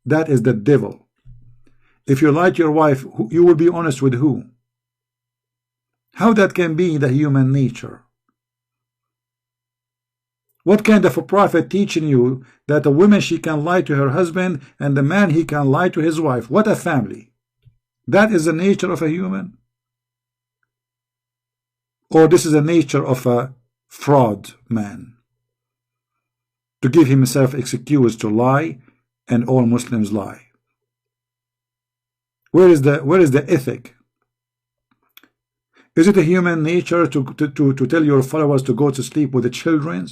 That is the devil. If you lie to your wife, you will be honest with who? How that can be the human nature? What kind of a prophet teaching you that a woman, she can lie to her husband and the man, he can lie to his wife? What a family. That is the nature of a human? Or this is the nature of a fraud man, to give himself excuse to lie, and all Muslims lie. Where is the ethic? Is it a human nature to tell your followers to go to sleep with the children?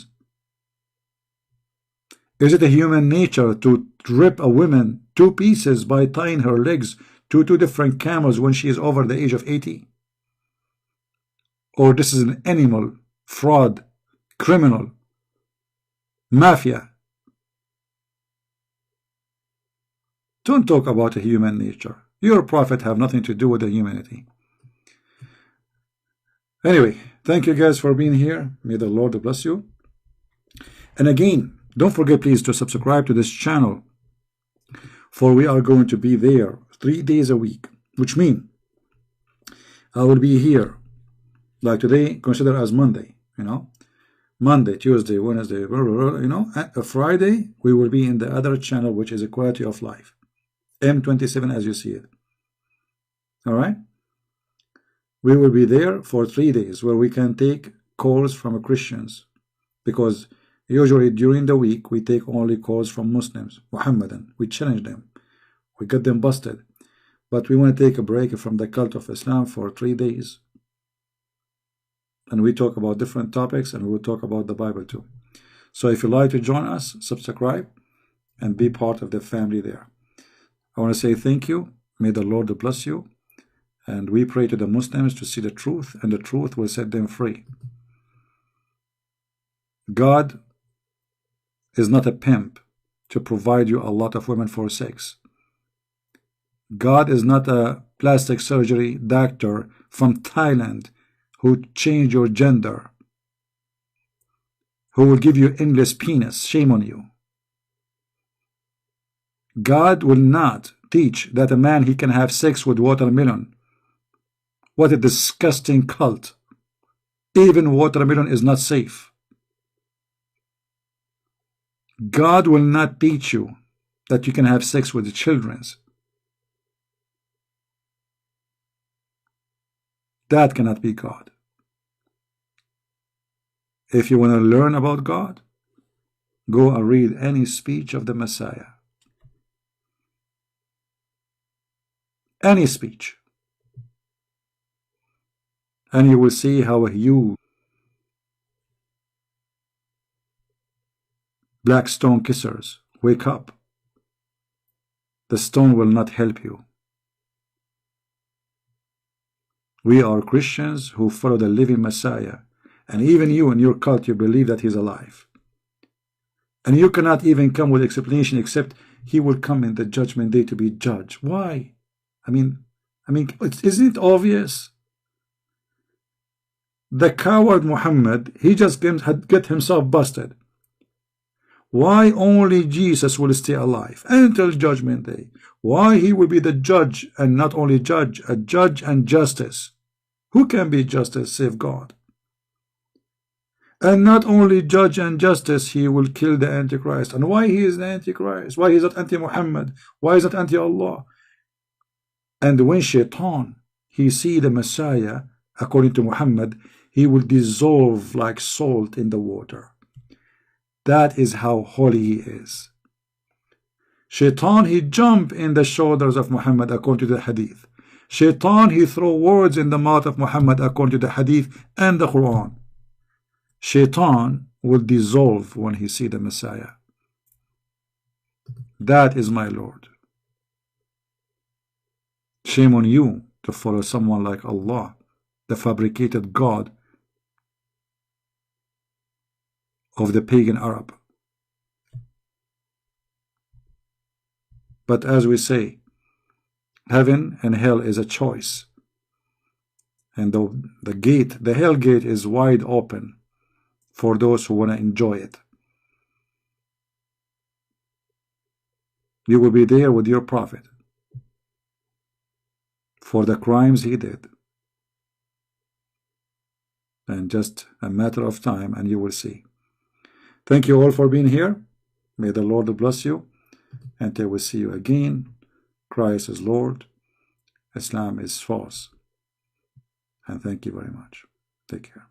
Is it a human nature to rip a woman 2 pieces by tying her legs to 2 different camels when she is over the age of 80? Or this is an animal, fraud, criminal, mafia? Don't talk about a human nature. Your prophet have nothing to do with the humanity. Anyway, thank you guys for being here. May the Lord bless you. And again, don't forget please to subscribe to this channel, for we are going to be there 3 days a week, which means I will be here, like today, consider as Monday, Monday, Tuesday, Wednesday, and Friday we will be in the other channel, which is a Quality of Life, M27 as you see it. All right, we will be there for 3 days where we can take calls from Christians, because usually during the week we take only calls from Muslims, Muhammadan. We challenge them, we get them busted, but we want to take a break from the cult of Islam for 3 days, and we talk about different topics, and we will talk about the Bible too. So if you'd like to join us, subscribe and be part of the family there. I want to say thank you. May the Lord bless you. And we pray to the Muslims to see the truth, and the truth will set them free. God is not a pimp to provide you a lot of women for sex. God is not a plastic surgery doctor from Thailand who changed your gender, who will give you endless penis. Shame on you. God will not teach that a man, he can have sex with watermelon. What a disgusting cult. Even watermelon is not safe. God will not teach you that you can have sex with the children. That cannot be God. If you want to learn about God, go and read any speech of the Messiah. Any speech. And you will see how you black stone kissers wake up. The stone will not help you. We are Christians who follow the living Messiah, and even you and your cult, you believe that he's alive. And you cannot even come with explanation except he will come in the judgment day to be judged. Why? I mean, isn't it obvious? The coward Muhammad, he just had get himself busted. Why only Jesus will stay alive until judgment day? Why he will be the judge, and not only judge, a judge and justice? Who can be justice save God? And not only judge and justice, he will kill the Antichrist. And why he is the Antichrist? Why is that anti-Muhammad? Why is that anti-Allah? And when Shaitan, he see the Messiah, according to Muhammad, he will dissolve like salt in the water. That is how holy he is. Shaitan, he jump in the shoulders of Muhammad, according to the hadith. Shaitan, he throw words in the mouth of Muhammad, according to the hadith and the Quran. Shaitan will dissolve when he see the Messiah. That is my Lord. Shame on you to follow someone like Allah, the fabricated God of the pagan Arab. But as we say, heaven and hell is a choice. And the gate, the hell gate, is wide open for those who want to enjoy it. You will be there with your prophet for the crimes he did. And just a matter of time and you will see. Thank you all for being here. May the Lord bless you. Until we see you again. Christ is Lord. Islam is false. And thank you very much. Take care.